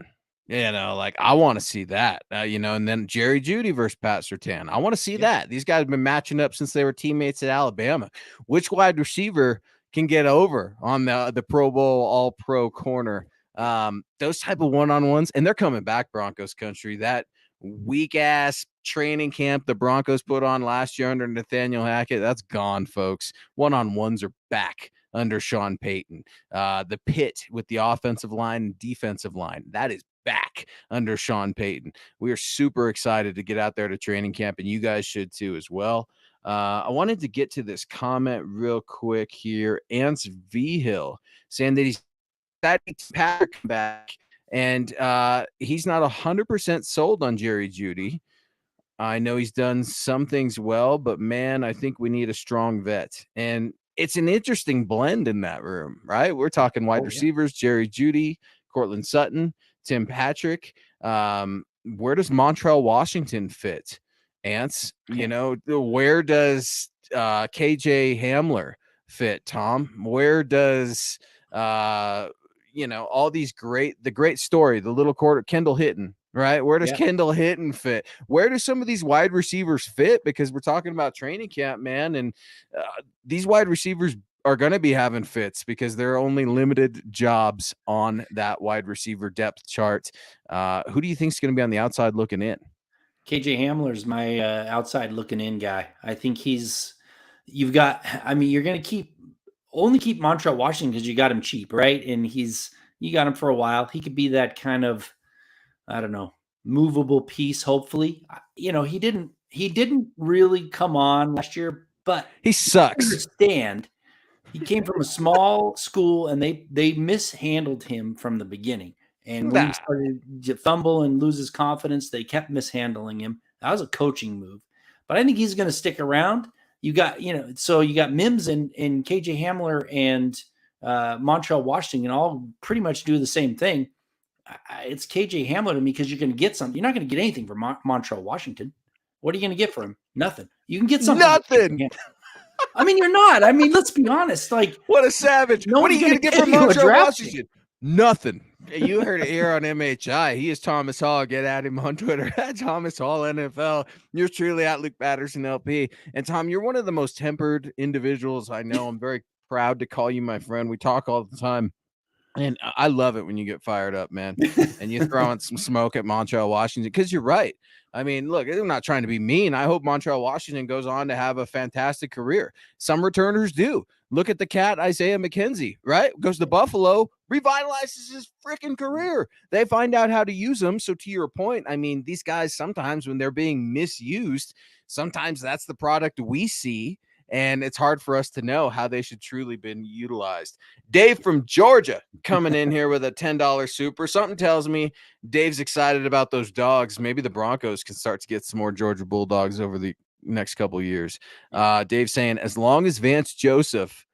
Speaker 1: Like I want to see that, and then Jerry Jeudy versus Pat Surtain. I want to see that. These guys have been matching up since they were teammates at Alabama. Which wide receiver can get over on the Pro Bowl All Pro corner? Those type of one-on-ones, and they're coming back, Broncos country. That weak ass training camp the Broncos put on last year under Nathaniel Hackett, that's gone, folks. One-on-ones are back under Sean Payton. The pit with the offensive line and defensive line, that is back under Sean Payton. We are super excited to get out there to training camp, and you guys should too as well. I wanted to get to this comment real quick here. Ants V Hill saying that he's Patrick back, and he's not 100% sold on Jerry Jeudy. I know he's done some things well, but man, I think we need a strong vet. And it's an interesting blend in that room, right? We're talking wide receivers, Jerry Jeudy, Cortland Sutton, Tim Patrick. Where does Montreal Washington fit? Ants, where does KJ Hamler fit, Tom? Where does all these the great story, the little quarter, Kendall Hinton, right? Where does Kendall Hinton fit? Where do some of these wide receivers fit? Because we're talking about training camp, man, and these wide receivers are going to be having fits because there are only limited jobs on that wide receiver depth chart. Who do you think is going to be on the outside looking in?
Speaker 2: KJ Hamler's my outside looking in guy. I think you're going to only keep Montreal Washington because you got him cheap, right? And you got him for a while. He could be that kind of, I don't know, movable piece. Hopefully, he didn't really come on last year, but
Speaker 1: he sucks.
Speaker 2: Understand, he came from a small school and they mishandled him from the beginning. And when he started to fumble and lose his confidence, they kept mishandling him. That was a coaching move, but I think he's going to stick around. You got Mims and KJ Hamler and Montreal Washington all pretty much do the same thing. It's KJ Hamler to me because you're going to get something. You're not going to get anything from Montreal Washington. What are you going to get for him? Nothing. You can get something.
Speaker 1: Nothing.
Speaker 2: I mean, you're not. I mean, let's be honest. Like,
Speaker 1: what a savage. What are you going to get from Montreal Washington? Nothing. You heard it here on MHI. He is Thomas Hall. Get at him on Twitter at Thomas Hall NFL. You're truly at Luke Patterson LP. And Tom, you're one of the most tempered individuals I know. I'm very proud to call you my friend. We talk all the time. And I love it when you get fired up, man, and you throw in some smoke at Montreal Washington, because you're right. I mean, look, I'm not trying to be mean. I hope Montreal Washington goes on to have a fantastic career. Some returners do. Look at the cat, Isaiah McKenzie, right? Goes to Buffalo, revitalizes his freaking career. They find out how to use them. So to your point, I mean, these guys sometimes when they're being misused, sometimes that's the product we see. And it's hard for us to know how they should truly been utilized. Dave from Georgia coming in here with a $10 super. Something tells me Dave's excited about those dogs. Maybe the Broncos can start to get some more Georgia Bulldogs over the next couple of years. Dave saying, as long as Vance Joseph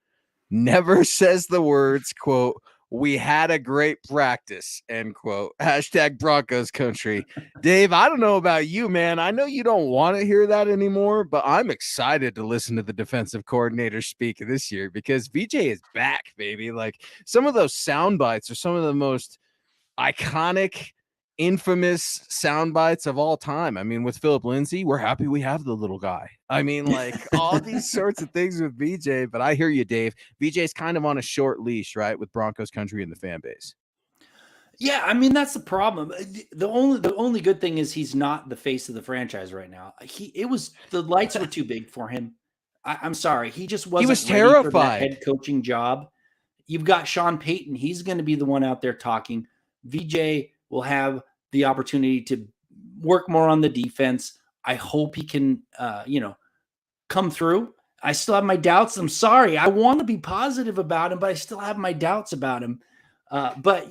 Speaker 1: never says the words, quote, We had a great practice, end quote. Hashtag Broncos country. Dave, I don't know about you, man. I know you don't want to hear that anymore, but I'm excited to listen to the defensive coordinator speak this year because VJ is back, baby. Like some of those sound bites are some of the most iconic, infamous sound bites of all time. I mean, with Philip Lindsay, we're happy we have the little guy. I mean, like all these sorts of things with BJ, but I hear you, Dave. BJ's kind of on a short leash, right, with Broncos country and the fan base.
Speaker 2: Yeah, I mean that's the problem. The only good thing is he's not the face of the franchise right now. The lights were too big for him. I'm sorry, he just wasn't
Speaker 1: was
Speaker 2: ready for that
Speaker 1: terrified.
Speaker 2: head coaching job. You've got Sean Payton. He's going to be the one out there talking. VJ will have the opportunity to work more on the defense. I hope he can, come through. I still have my doubts. I'm sorry. I want to be positive about him, but I still have my doubts about him. But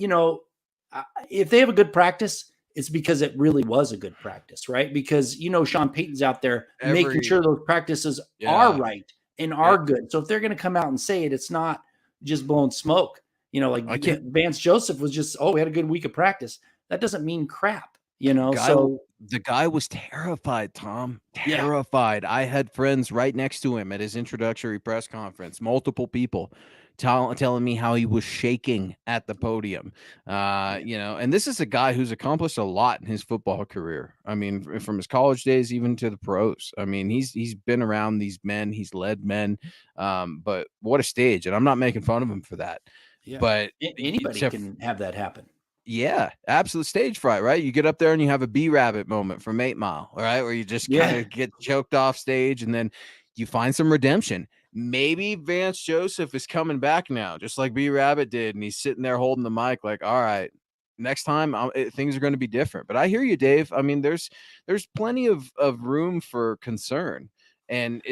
Speaker 2: if they have a good practice, it's because it really was a good practice, right? Because Sean Payton's out there making sure those practices are right and are good. So if they're going to come out and say it, it's not just blowing smoke. Vance Joseph was just, we had a good week of practice. That doesn't mean crap,
Speaker 1: The guy was terrified, Tom. Terrified. Yeah. I had friends right next to him at his introductory press conference, multiple people telling me how he was shaking at the podium. And this is a guy who's accomplished a lot in his football career. I mean, from his college days even to the pros. I mean, he's been around these men, he's led men. But what a stage. And I'm not making fun of him for that. Yeah. But
Speaker 2: anybody can have that happen.
Speaker 1: Yeah, absolute stage fright, right? You get up there and you have a B-Rabbit moment from 8 Mile, right? Where you just kind of get choked off stage and then you find some redemption. Maybe Vance Joseph is coming back now, just like B-Rabbit did. And he's sitting there holding the mic like, all right, next time things are going to be different. But I hear you, Dave. I mean, there's plenty of room for concern. And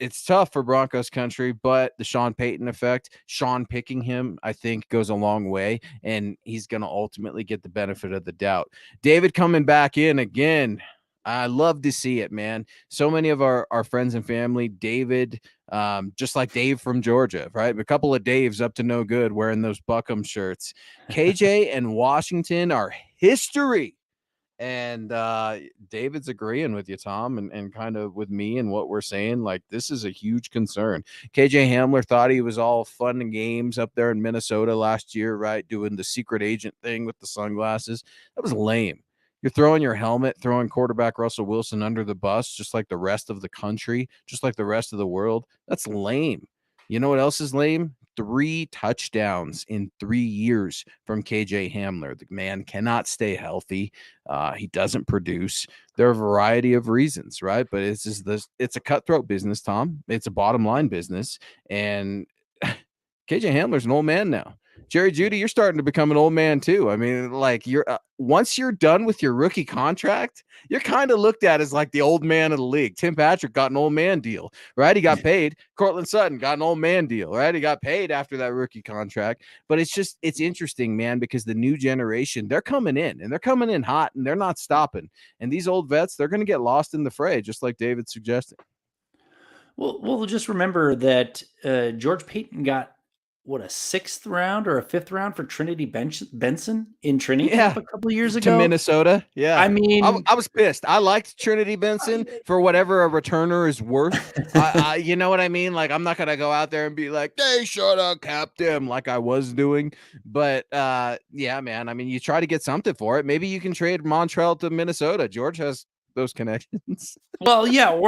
Speaker 1: it's tough for Broncos country, but the Sean Payton effect, Sean picking him, I think goes a long way, and he's going to ultimately get the benefit of the doubt. David coming back in again. I love to see it, man. So many of our friends and family, David, just like Dave from Georgia, right? A couple of Daves up to no good wearing those Buckham shirts. KJ and Washington are history. And David's agreeing with you, Tom, and kind of with me and what we're saying. Like, this is a huge concern. KJ Hamler thought he was all fun and games up there in Minnesota last year, right? Doing the secret agent thing with the sunglasses. That was lame. You're throwing your helmet, throwing quarterback Russell Wilson under the bus, just like the rest of the country, just like the rest of the world. That's lame. You know what else is lame? 3 touchdowns in 3 years from KJ Hamler. The man cannot stay healthy. He doesn't produce. There are a variety of reasons, right? But it's a cutthroat business, Tom. It's a bottom line business. And KJ Hamler's an old man now. Jerry Jeudy, you're starting to become an old man too. I mean, like once you're done with your rookie contract, you're kind of looked at as like the old man of the league. Tim Patrick got an old man deal, right? He got paid. Cortland Sutton got an old man deal, right? He got paid after that rookie contract. But it's interesting, man, because the new generation, they're coming in and they're coming in hot and they're not stopping. And these old vets, they're going to get lost in the fray, just like David suggested.
Speaker 2: Well, just remember that George Payton got a 6th round or a 5th round for Trinity Benson in training camp a couple of years ago
Speaker 1: to Minnesota. Yeah,
Speaker 2: I mean,
Speaker 1: I was pissed. I liked Trinity Benson for whatever a returner is worth. You know what I mean? Like, I'm not gonna go out there and be like, they should have kept him, like I was doing. But yeah, man. I mean, you try to get something for it. Maybe you can trade Montreal to Minnesota. George has those connections.
Speaker 2: Well, yeah,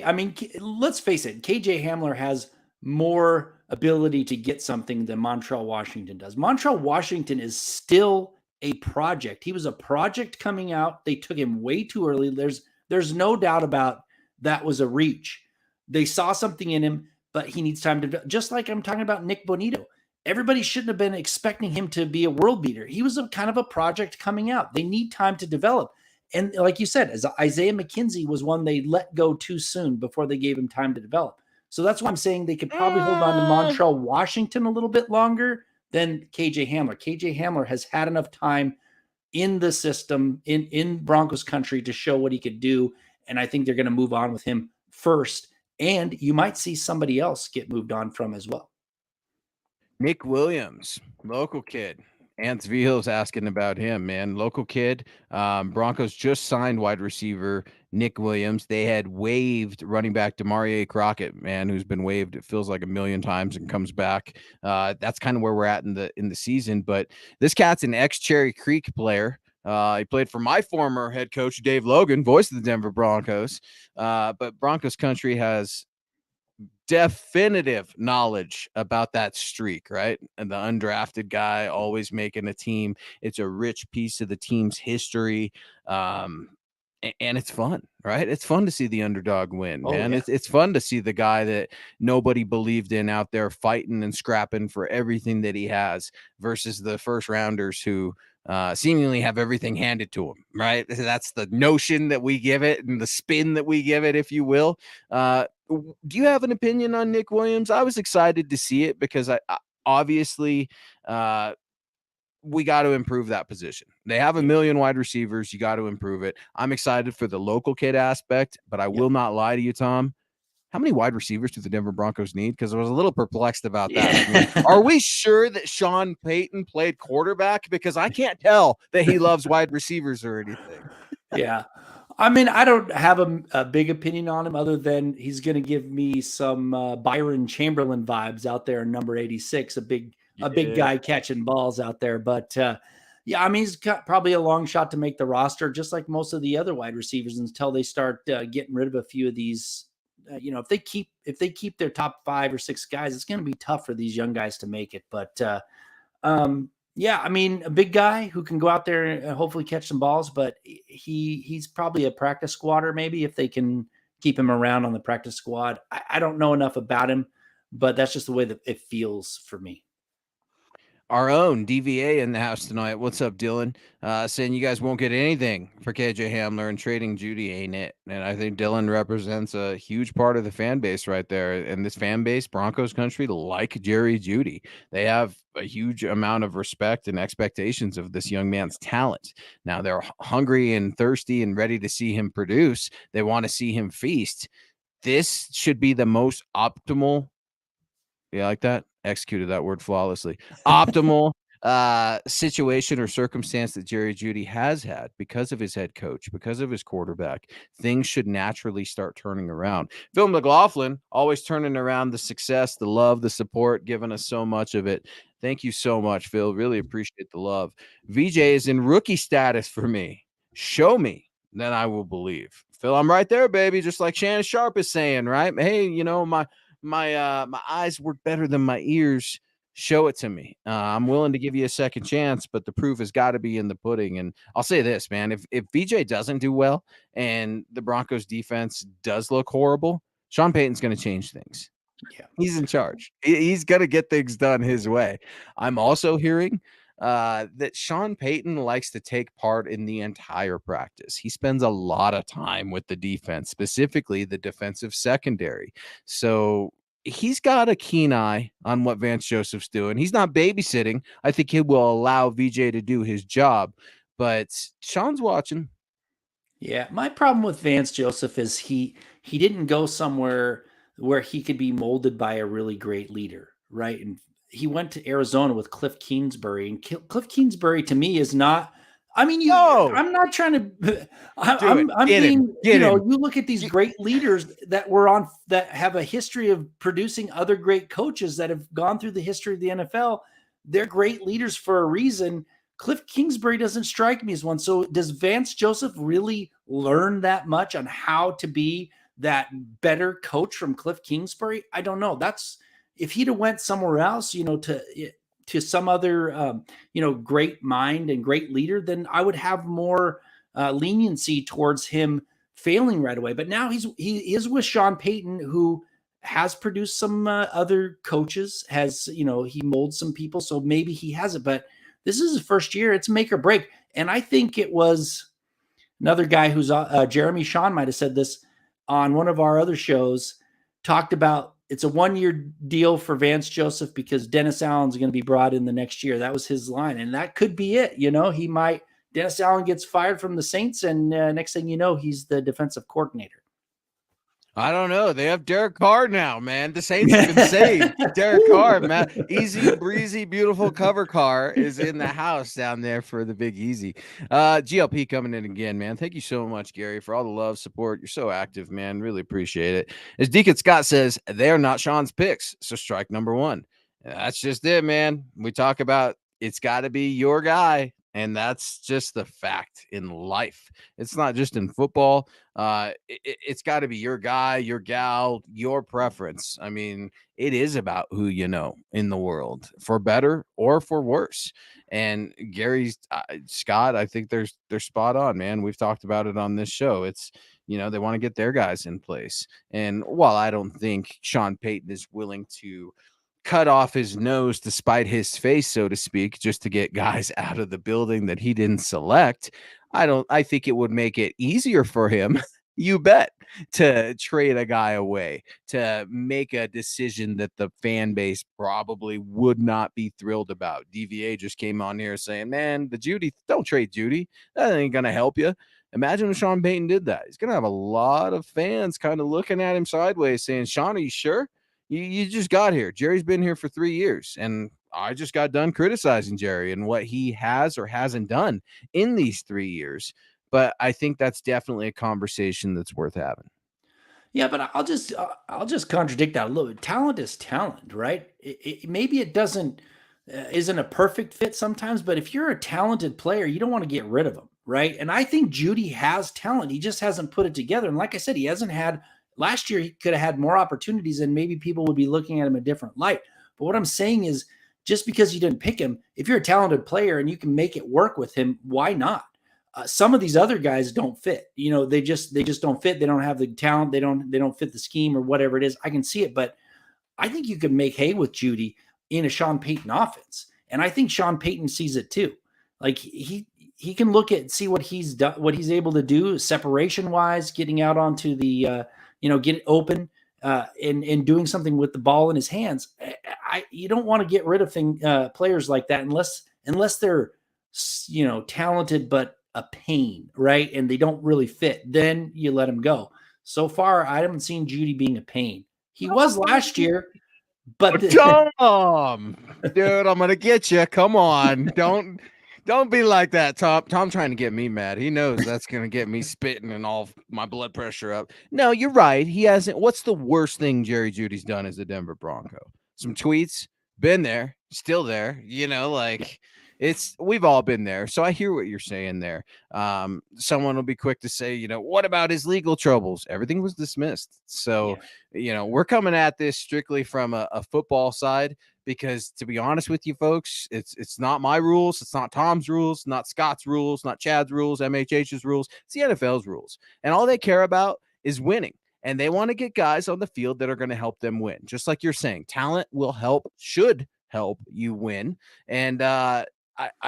Speaker 2: I mean, let's face it. KJ Hamler has more ability to get something than Montreal Washington does. Montreal Washington is still a project. He was a project coming out. They took him way too early. There's no doubt about that was a reach. They saw something in him, but he needs time to, just like I'm talking about Nick Bonito. Everybody shouldn't have been expecting him to be a world beater. He was a kind of a project coming out. They need time to develop. And like you said, as Isaiah McKenzie was one they let go too soon before they gave him time to develop. So that's why I'm saying they could probably hold on to Montreal Washington a little bit longer than KJ Hamler. KJ Hamler has had enough time in the system, in Broncos country, to show what he could do. And I think they're going to move on with him first. And you might see somebody else get moved on from as well.
Speaker 1: Nick Williams, local kid. Ants Vihil's asking about him, man. Local kid. Broncos just signed wide receiver Nick Williams. They had waived running back Demarie Crockett, man, who's been waived, it feels like a million times and comes back. That's kind of where we're at in the season. But this cat's an ex-Cherry Creek player. He played for my former head coach, Dave Logan, voice of the Denver Broncos. But Broncos country has definitive knowledge about that streak, right? And the undrafted guy always making a team. It's a rich piece of the team's history. And it's fun, right? It's fun to see the underdog win, man.
Speaker 2: Yeah.
Speaker 1: It's fun to see the guy that nobody believed in out there fighting and scrapping for everything that he has versus the first rounders who seemingly have everything handed to them, right? That's the notion that we give it and the spin that we give it, if you will. Do you have an opinion on Nick Williams? I was excited to see it because I obviously we got to improve that position. They have a million wide receivers. You got to improve it. I'm excited for the local kid aspect, but I will not lie to you, Tom. How many wide receivers do the Denver Broncos need? Because I was a little perplexed about that. I mean, are we sure that Sean Payton played quarterback? Because I can't tell that he loves wide receivers or anything.
Speaker 2: Yeah. I mean, I don't have a big opinion on him other than he's going to give me some Byron Chamberlain vibes out there in number 86, a big guy catching balls out there. But yeah, I mean, he's got probably a long shot to make the roster, just like most of the other wide receivers until they start getting rid of a few of these. If they keep their top 5 or 6 guys, it's going to be tough for these young guys to make it. But yeah, I mean, a big guy who can go out there and hopefully catch some balls, but he's probably a practice squatter, maybe, if they can keep him around on the practice squad. I don't know enough about him, but that's just the way that it feels for me.
Speaker 1: Our own DVA in the house tonight. What's up, Dylan? Saying you guys won't get anything for KJ Hamler and trading Jeudy, ain't it? And I think Dylan represents a huge part of the fan base right there. And this fan base, Broncos country, like Jerry Jeudy, they have a huge amount of respect and expectations of this young man's talent. Now they're hungry and thirsty and ready to see him produce. They want to see him feast. This should be the most optimal. Yeah, like that. Executed that word flawlessly. Optimal situation or circumstance that Jerry Jeudy has had because of his head coach, because of his quarterback. Things should naturally start turning around. Phil McLaughlin always turning around the success, the love, the support, giving us so much of it. Thank you so much, Phil. Really appreciate the love. VJ is in rookie status for me. Show me, then I will believe. Phil, I'm right there, baby. Just like Shannon Sharp is saying, right? Hey, my eyes work better than my ears. Show it to me. I'm willing to give you a second chance, but the proof has got to be in the pudding. And I'll say this, man, if VJ doesn't do well and the Broncos defense does look horrible, Sean Payton's going to change things. Yeah, he's in charge. He's going to get things done his way. I'm also hearing that Sean Payton likes to take part in the entire practice. He spends a lot of time with the defense, specifically the defensive secondary. So he's got a keen eye on what Vance Joseph's doing. He's not babysitting. I think he will allow VJ to do his job, but Sean's watching.
Speaker 2: Yeah, my problem with Vance Joseph is he didn't go somewhere where he could be molded by a really great leader, right? And he went to Arizona with Cliff Kingsbury, and Cliff Kingsbury to me is not. I mean, I'm not trying to. I'm being. You look at these great leaders that have a history of producing other great coaches that have gone through the history of the NFL. They're great leaders for a reason. Cliff Kingsbury doesn't strike me as one. So does Vance Joseph really learn that much on how to be that better coach from Cliff Kingsbury? I don't know. If he'd have went somewhere else, to some other, great mind and great leader, then I would have more leniency towards him failing right away. But now he is with Sean Payton, who has produced some other coaches, he molds some people. So maybe he has it, but this is his first year. It's make or break. And I think it was another guy who's Jeremy Shawn might have said this on one of our other shows, talked about it's a 1-year deal for Vance Joseph because Dennis Allen's going to be brought in the next year. That was his line. And that could be it. Dennis Allen gets fired from the Saints, and next thing you know, he's the defensive coordinator.
Speaker 1: I don't know. They have Derek Carr now, man. The Saints have been saved. Derek Carr, man. Easy, breezy, beautiful cover car is in the house down there for the Big Easy. GLP coming in again, man. Thank you so much, Gary, for all the love, support. You're so active, man. Really appreciate it. As Deacon Scott says, they are not Sean's picks. So strike number one. That's just it, man. We talk about it's got to be your guy. And that's just the fact in life. It's not just in football. It's got to be your guy, your gal, your preference. I mean, it is about who you know in the world, for better or for worse. And Gary Scott, I think they're spot on, man. We've talked about it on this show. It's they want to get their guys in place. And while I don't think Sean Payton is willing to cut off his nose to spite his face, so to speak, just to get guys out of the building that he didn't select, I think it would make it easier for him, you bet, to trade a guy away, to make a decision that the fan base probably would not be thrilled about. DVA just came on here saying, man, don't trade Jeudy. That ain't going to help you. Imagine if Sean Payton did that. He's going to have a lot of fans kind of looking at him sideways saying, Sean, are you sure? You just got here. Jerry's been here for 3 years, and I just got done criticizing Jerry and what he has or hasn't done in these 3 years. But I think that's definitely a conversation that's worth having.
Speaker 2: Yeah, but I'll just contradict that a little bit. Talent is talent, right? Maybe it doesn't isn't a perfect fit sometimes, but if you're a talented player, you don't want to get rid of him, right? And I think Jeudy has talent. He just hasn't put it together. And like I said, he hasn't had last year. He could have had more opportunities, and maybe people would be looking at him a different light. But what I'm saying is, just because you didn't pick him, if you're a talented player and you can make it work with him, why not? Some of these other guys don't fit. They just don't fit. They don't have the talent. They don't fit the scheme or whatever it is. I can see it, but I think you could make hay with Jeudy in a Sean Payton offense, and I think Sean Payton sees it too. Like he can look at see what he's done, what he's able to do separation wise, getting out onto the get it open and doing something with the ball in his hands. You don't want to get rid of players like that unless they're talented but a pain, right? And they don't really fit. Then you let them go. So far, I haven't seen Jeudy being a pain. He was last year, but
Speaker 1: Tom, dude, I'm gonna get you. Come on, don't be like that, Tom. Tom trying to get me mad. He knows that's gonna get me spitting and all my blood pressure up. No, you're right. He hasn't. What's the worst thing Jerry Judy's done as a Denver Bronco? Some tweets. Been there, still there. We've all been there. So I hear what you're saying there. Someone will be quick to say, what about his legal troubles? Everything was dismissed. So, we're coming at this strictly from a football side, because to be honest with you folks, it's not my rules. It's not Tom's rules, not Scott's rules, not Chad's rules, MHH's rules. It's the NFL's rules. And all they care about is winning. And they want to get guys on the field that are going to help them win. Just like you're saying, talent will should help you win. And, I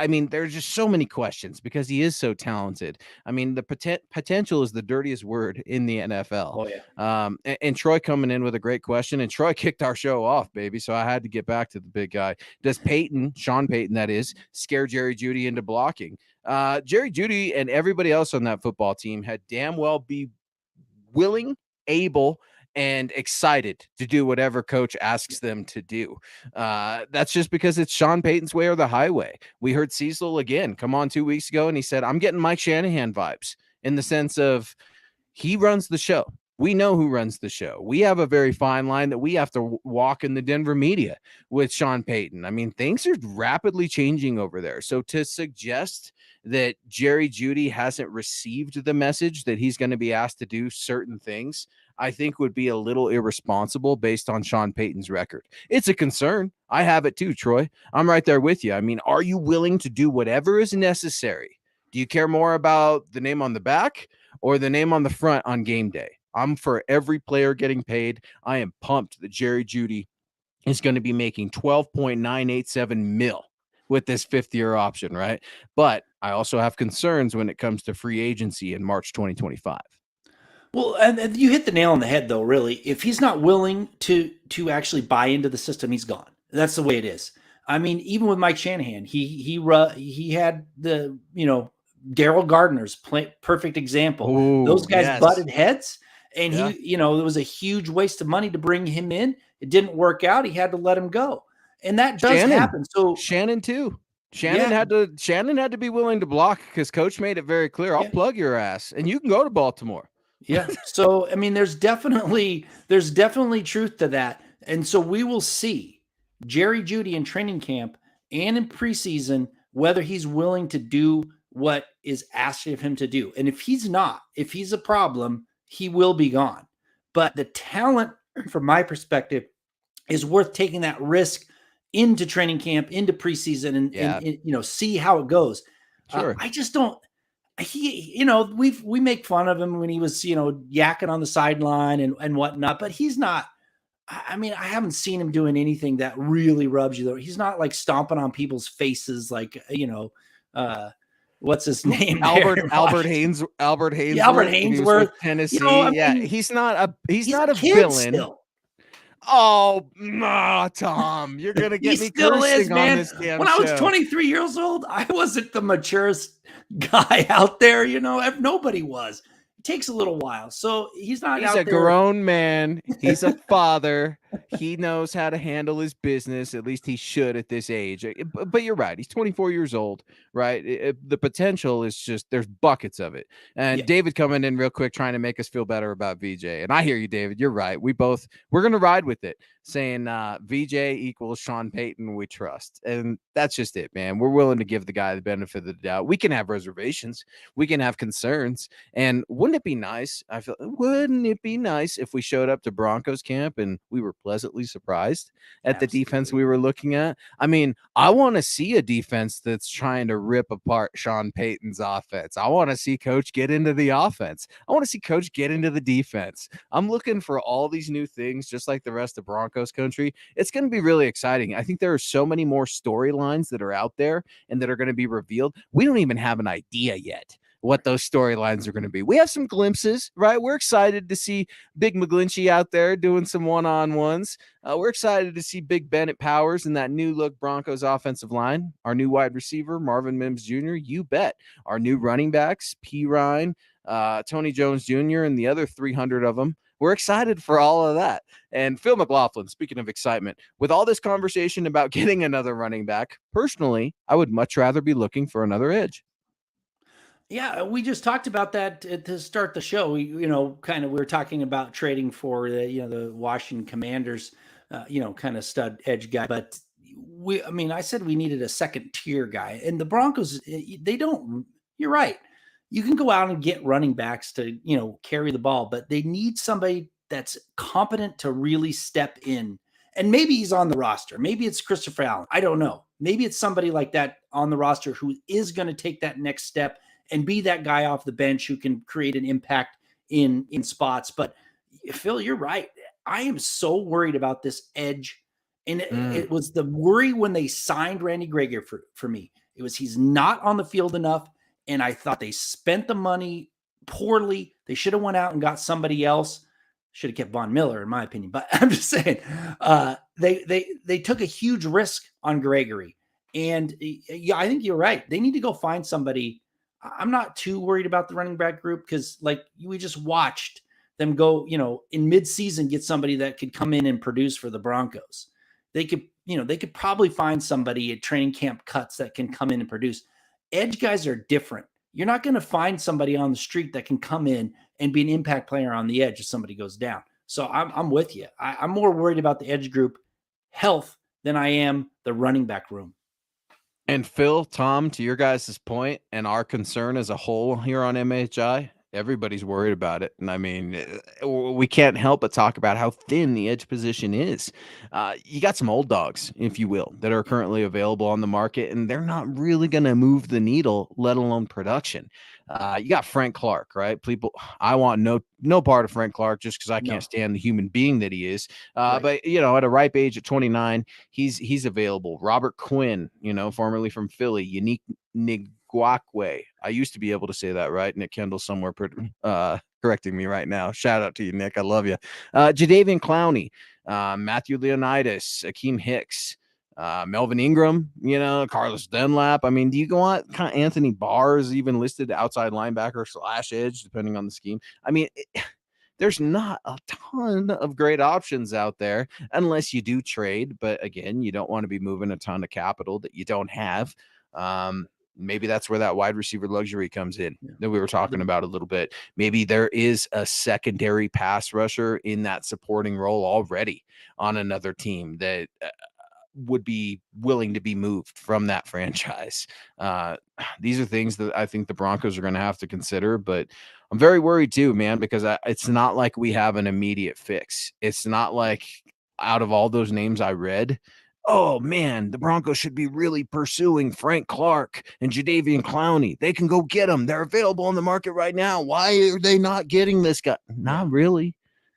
Speaker 1: mean, there's just so many questions because he is so talented. I mean, the potential is the dirtiest word in the NFL.
Speaker 2: Oh, yeah.
Speaker 1: And Troy coming in with a great question, and Troy kicked our show off, baby. So I had to get back to the big guy. Does Sean Payton, that is, scare Jerry Jeudy into blocking? Jerry Jeudy and everybody else on that football team had damn well be willing, able, and excited to do whatever coach asks them to do. That's just because it's Sean Payton's way or the highway. We heard Cecil again come on 2 weeks ago, and he said, I'm getting Mike Shanahan vibes, in the sense of he runs the show. We know who runs the show. We have a very fine line that we have to walk in the Denver media with Sean Payton. I mean, things are rapidly changing over there. So to suggest that Jerry Jeudy hasn't received the message that he's going to be asked to do certain things, I think would be a little irresponsible based on Sean Payton's record. It's a concern. I have it too, Troy. I'm right there with you. I mean, are you willing to do whatever is necessary? Do you care more about the name on the back or the name on the front on game day? I'm for every player getting paid. I am pumped that Jerry Jeudy is going to be making $12.987 million with this fifth-year option, right? But I also have concerns when it comes to free agency in March 2025.
Speaker 2: Well, and you hit the nail on the head, though, really. If he's not willing to actually buy into the system, he's gone. That's the way it is. I mean, even with Mike Shanahan, he had the, Daryl Gardner's perfect example.
Speaker 1: Ooh,
Speaker 2: those guys butted heads, And he, it was a huge waste of money to bring him in. It didn't work out. He had to let him go. And that does happen. So
Speaker 1: Shannon too. Shannon had to be willing to block because coach made it very clear. I'll plug your ass and you can go to Baltimore.
Speaker 2: Yeah. So, I mean, there's definitely truth to that. And so we will see Jerry Jeudy in training camp and in preseason, whether he's willing to do what is asked of him to do. And if he's not, if he's a problem, he will be gone. But the talent, from my perspective, is worth taking that risk into training camp, into preseason, and see how it goes.
Speaker 1: Sure.
Speaker 2: I just don't. We make fun of him when he was, yakking on the sideline and whatnot, but he's not. I mean, I haven't seen him doing anything that really rubs you though. He's not like stomping on people's faces, like, what's his name?
Speaker 1: Albert Haynesworth, Tennessee. He's not a villain. Still. Oh, Tom, you're gonna get me cursing on this damn
Speaker 2: When I was 23 years old, I wasn't the maturest guy out there. Nobody was. It takes a little while, so he's a
Speaker 1: grown man. He's a father. He knows how to handle his business. At least he should at this age. But you're right. He's 24 years old, right? The potential is just, there's buckets of it. And David coming in real quick, trying to make us feel better about VJ. And I hear you, David. You're right. We're going to ride with it, saying VJ equals Sean Payton. We trust. And that's just it, man. We're willing to give the guy the benefit of the doubt. We can have reservations. We can have concerns. And wouldn't it be nice if we showed up to Broncos camp and we were pleasantly surprised at the defense we were looking at? I mean, I want to see a defense that's trying to rip apart Sean Payton's offense. I want to see coach get into the offense. I want to see coach get into the defense. I'm looking for all these new things, just like the rest of Broncos country. It's going to be really exciting. I think there are so many more storylines that are out there and that are going to be revealed. We don't even have an idea yet what those storylines are going to be. We have some glimpses, right? We're excited to see Big McGlinchey out there doing some one-on-ones. We're excited to see Big Bennett Powers in that new look Broncos offensive line. Our new wide receiver, Marvin Mims Jr., you bet. Our new running backs, P. Ryan, Tony Jones Jr., and the other 300 of them. We're excited for all of that. And Phil McLaughlin, speaking of excitement, with all this conversation about getting another running back, personally, I would much rather be looking for another edge.
Speaker 2: Yeah, we just talked about that to start the show. We were talking about trading for the Washington Commanders, kind of stud edge guy. But I said we needed a second tier guy, and the Broncos, they don't. You're right. You can go out and get running backs to carry the ball, but they need somebody that's competent to really step in. And maybe he's on the roster. Maybe it's Christopher Allen. I don't know. Maybe it's somebody like that on the roster who is going to take that next step and be that guy off the bench who can create an impact in spots. But Phil, you're right. I am so worried about this edge. And it was the worry when they signed Randy Gregory for me. It was, he's not on the field enough. And I thought they spent the money poorly. They should have went out and got somebody else. Should have kept Von Miller, in my opinion. But I'm just saying, they took a huge risk on Gregory. And I think you're right. They need to go find somebody. I'm not too worried about the running back group because, we just watched them go, in midseason, get somebody that could come in and produce for the Broncos. They could probably find somebody at training camp cuts that can come in and produce. Edge guys are different. You're not going to find somebody on the street that can come in and be an impact player on the edge if somebody goes down. So I'm with you. I'm more worried about the edge group health than I am the running back room.
Speaker 1: And Phil, Tom, to your guys' point and our concern as a whole here on MHI, everybody's worried about it. And I mean, we can't help but talk about how thin the edge position is. You got some old dogs, if you will, that are currently available on the market, and they're not really going to move the needle, let alone production. You got Frank Clark, right? People, I want no part of Frank Clark just because I can't stand the human being that he is. Right. But at a ripe age at 29, he's available. Robert Quinn, formerly from Philly, Unique Nigwakwe. I used to be able to say that right. Nick Kendall somewhere correcting me right now. Shout out to you, Nick. I love you. Jadeveon Clowney, Matthew Leonidas, Akeem Hicks, Melvin Ingram, Carlos Dunlap. I mean, do you go on kind of Anthony Barr is even listed outside linebacker / edge, depending on the scheme? I mean, there's not a ton of great options out there unless you do trade. But again, you don't want to be moving a ton of capital that you don't have. Maybe that's where that wide receiver luxury comes in that we were talking about a little bit. Maybe there is a secondary pass rusher in that supporting role already on another team that would be willing to be moved from that franchise. These are things that I think the Broncos are going to have to consider, but I'm very worried too, man, because it's not like we have an immediate fix. It's not like out of all those names I read, oh man, the Broncos should be really pursuing Frank Clark and Jadeveon Clowney. They can go get them. They're available on the market right now. Why are they not getting this guy? Not really.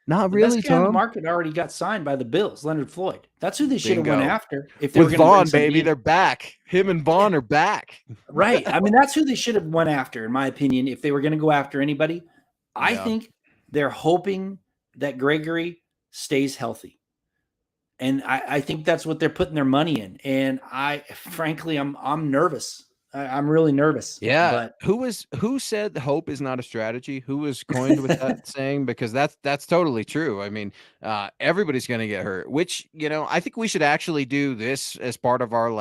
Speaker 1: Not
Speaker 2: the
Speaker 1: really,
Speaker 2: best guy on the
Speaker 1: Tom.
Speaker 2: market already got signed by the Bills, Leonard Floyd. That's who they should have went
Speaker 1: Bingo.
Speaker 2: after. If they
Speaker 1: With
Speaker 2: were going
Speaker 1: Vaughn,
Speaker 2: to bring
Speaker 1: baby,
Speaker 2: in.
Speaker 1: they're back. Him and Vaughn are back.
Speaker 2: Right. I mean, that's who they should have went after, in my opinion, if they were going to go after anybody. I think they're hoping that Gregory stays healthy. And I think that's what they're putting their money in. And frankly, I'm nervous. I'm really nervous.
Speaker 1: Yeah.
Speaker 2: But
Speaker 1: who said hope is not a strategy? Who was coined with that saying? Because that's totally true. I mean, everybody's going to get hurt, which, I think we should actually do this as part of our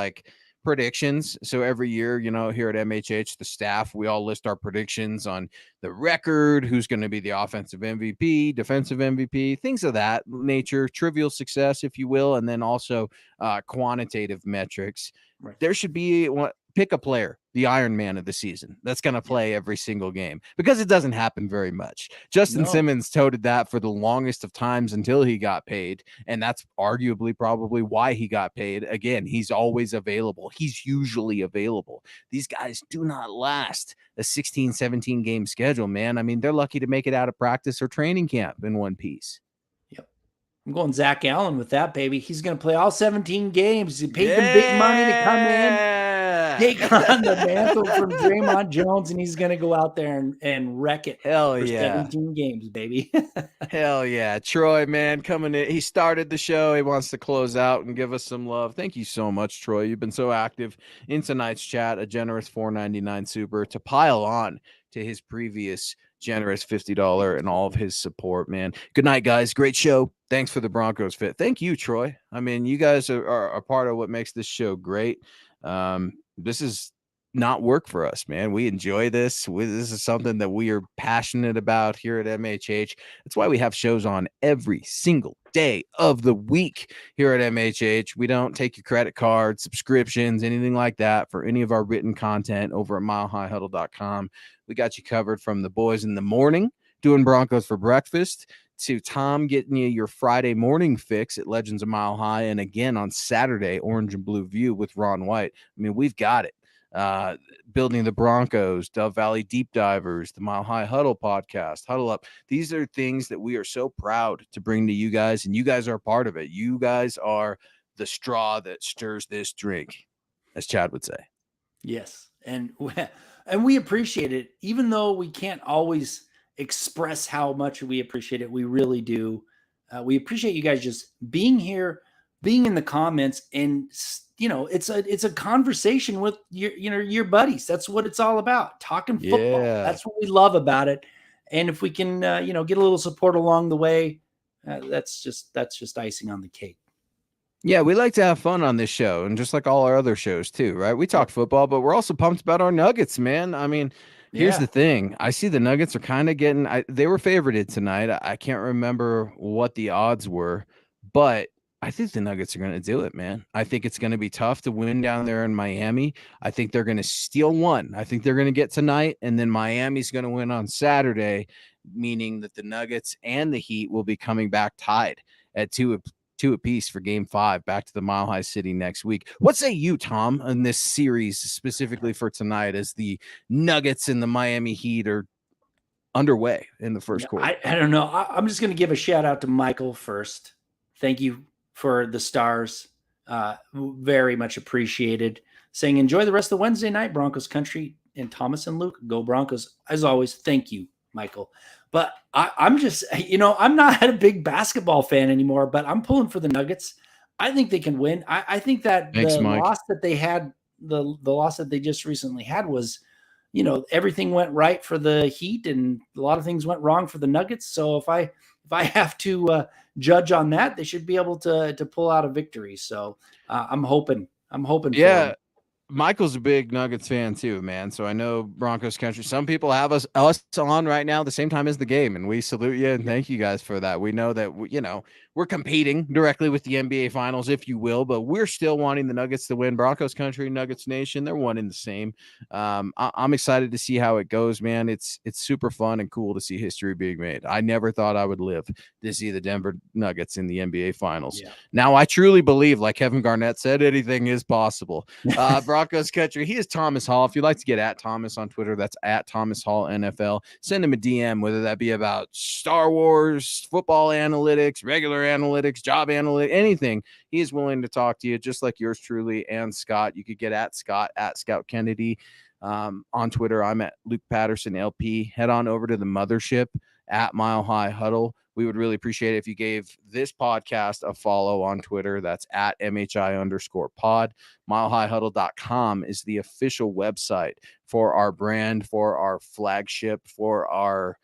Speaker 1: predictions. So every year, here at MHH, the staff, we all list our predictions on the record, who's going to be the offensive MVP, defensive MVP, things of that nature, trivial success, if you will, and then also quantitative metrics. Right. There should be pick a player, the Iron Man of the season, that's going to play every single game, because it doesn't happen very much. Justin Simmons toted that for the longest of times until he got paid, and that's arguably probably why he got paid. Again, he's always available. He's usually available. These guys do not last a 16, 17 game schedule, man. I mean, they're lucky to make it out of practice or training camp in one piece.
Speaker 2: I'm going Zach Allen with that, baby. He's going to play all 17 games. He paid them big money to come in, take on the mantle from Draymond Jones, and he's going to go out there and wreck it.
Speaker 1: Hell
Speaker 2: for
Speaker 1: yeah.
Speaker 2: 17 games, baby.
Speaker 1: Hell yeah. Troy, man, coming in. He started the show. He wants to close out and give us some love. Thank you so much, Troy. You've been so active in tonight's chat. A generous $4.99 super to pile on to his previous generous $50 and all of his support, man. Good night, guys. Great show. Thanks for the Broncos fit. Thank you, Troy. I mean, you guys are a part of what makes this show great. This is not work for us, man. We enjoy this. This is something that we are passionate about here at MHH. That's why we have shows on every single day of the week here at MHH. We don't take your credit card, subscriptions, anything like that for any of our written content over at milehighhuddle.com. We got you covered from the boys in the morning doing Broncos for breakfast to Tom getting you your Friday morning fix at Legends of Mile High. And again, on Saturday, Orange and Blue View with Ron White. I mean, we've got it. Building the Broncos, Dove Valley Deep Divers, the Mile High Huddle podcast, Huddle Up. These are things that we are so proud to bring to you guys, and you guys are a part of it. You guys are the straw that stirs this drink, as Chad would say.
Speaker 2: Yes. And we appreciate it, even though we can't always express how much we appreciate it. We really do. We appreciate you guys just being here, being in the comments, and it's a conversation with your buddies. That's what it's all about. Talking football. Yeah. That's what we love about it. And if we can get a little support along the way, that's just icing on the cake.
Speaker 1: Yeah, we like to have fun on this show, and just like all our other shows too, right? We talk football, but we're also pumped about our Nuggets, man. I mean, here's the thing. I see the Nuggets are kind of getting they were favorited tonight. I can't remember what the odds were, but I think the Nuggets are going to do it, man. I think it's going to be tough to win down there in Miami. I think they're going to steal one. I think they're going to get tonight, and then Miami's going to win on Saturday, meaning that the Nuggets and the Heat will be coming back tied at two apiece for Game 5 back to the Mile High City next week. What say you, Tom, in this series specifically for tonight as the Nuggets and the Miami Heat are underway in the first quarter?
Speaker 2: I don't know. I'm just going to give a shout out to Michael first. Thank you for the stars. Very much appreciated. Saying enjoy the rest of the Wednesday night, Broncos country, and Thomas and Luke, go Broncos. As always, thank you, Michael. But I'm just, I'm not a big basketball fan anymore, but I'm pulling for the Nuggets. I think they can win. I think that the loss that they had, the loss that they just recently had was, everything went right for the Heat and a lot of things went wrong for the Nuggets. So if I have to judge on that, they should be able to pull out a victory. So I'm hoping for them.
Speaker 1: Michael's a big Nuggets fan too, man. So I know Broncos country. Some people have us on right now the same time as the game, and we salute you and thank you guys for that. We know that we're competing directly with the NBA Finals, if you will, but we're still wanting the Nuggets to win. Broncos country, Nuggets nation, they're one in the same. I'm excited to see how it goes, man. It's super fun and cool to see history being made. I never thought I would live to see the Denver Nuggets in the NBA Finals.
Speaker 2: Yeah.
Speaker 1: Now I truly believe, like Kevin Garnett said, anything is possible. Broncos country. He is Thomas Hall. If you'd like to get at Thomas on Twitter, that's at Thomas Hall NFL. Send him a DM, whether that be about Star Wars, football analytics, regular analytics, job analytics, anything. He is willing to talk to you, just like yours truly and Scott. You could get at Scott at Scout Kennedy on Twitter. I'm at Luke Patterson LP. Head on over to the mothership at Mile High Huddle. We would really appreciate it if you gave this podcast a follow on Twitter. That's at MHI_pod. MileHighHuddle.com is the official website for our brand, for our flagship, for our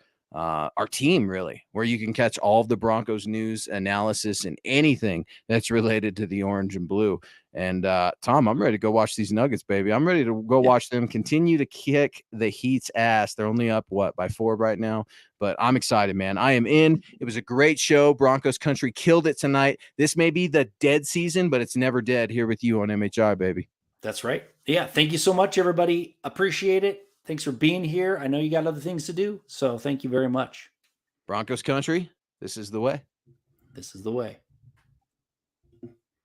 Speaker 1: team, really, where you can catch all of the Broncos news, analysis, and anything that's related to the orange and blue. And Tom, I'm ready to go watch these Nuggets, baby. I'm ready to go watch them continue to kick the Heat's ass. They're only up, by 4 right now? But I'm excited, man. I am in. It was a great show. Broncos country killed it tonight. This may be the dead season, but it's never dead here with you on MHI, baby.
Speaker 2: That's right. Yeah. Thank you so much, everybody. Appreciate it. Thanks for being here. I know you got other things to do, so thank you very much.
Speaker 1: Broncos country, this is the way.
Speaker 2: This is the way.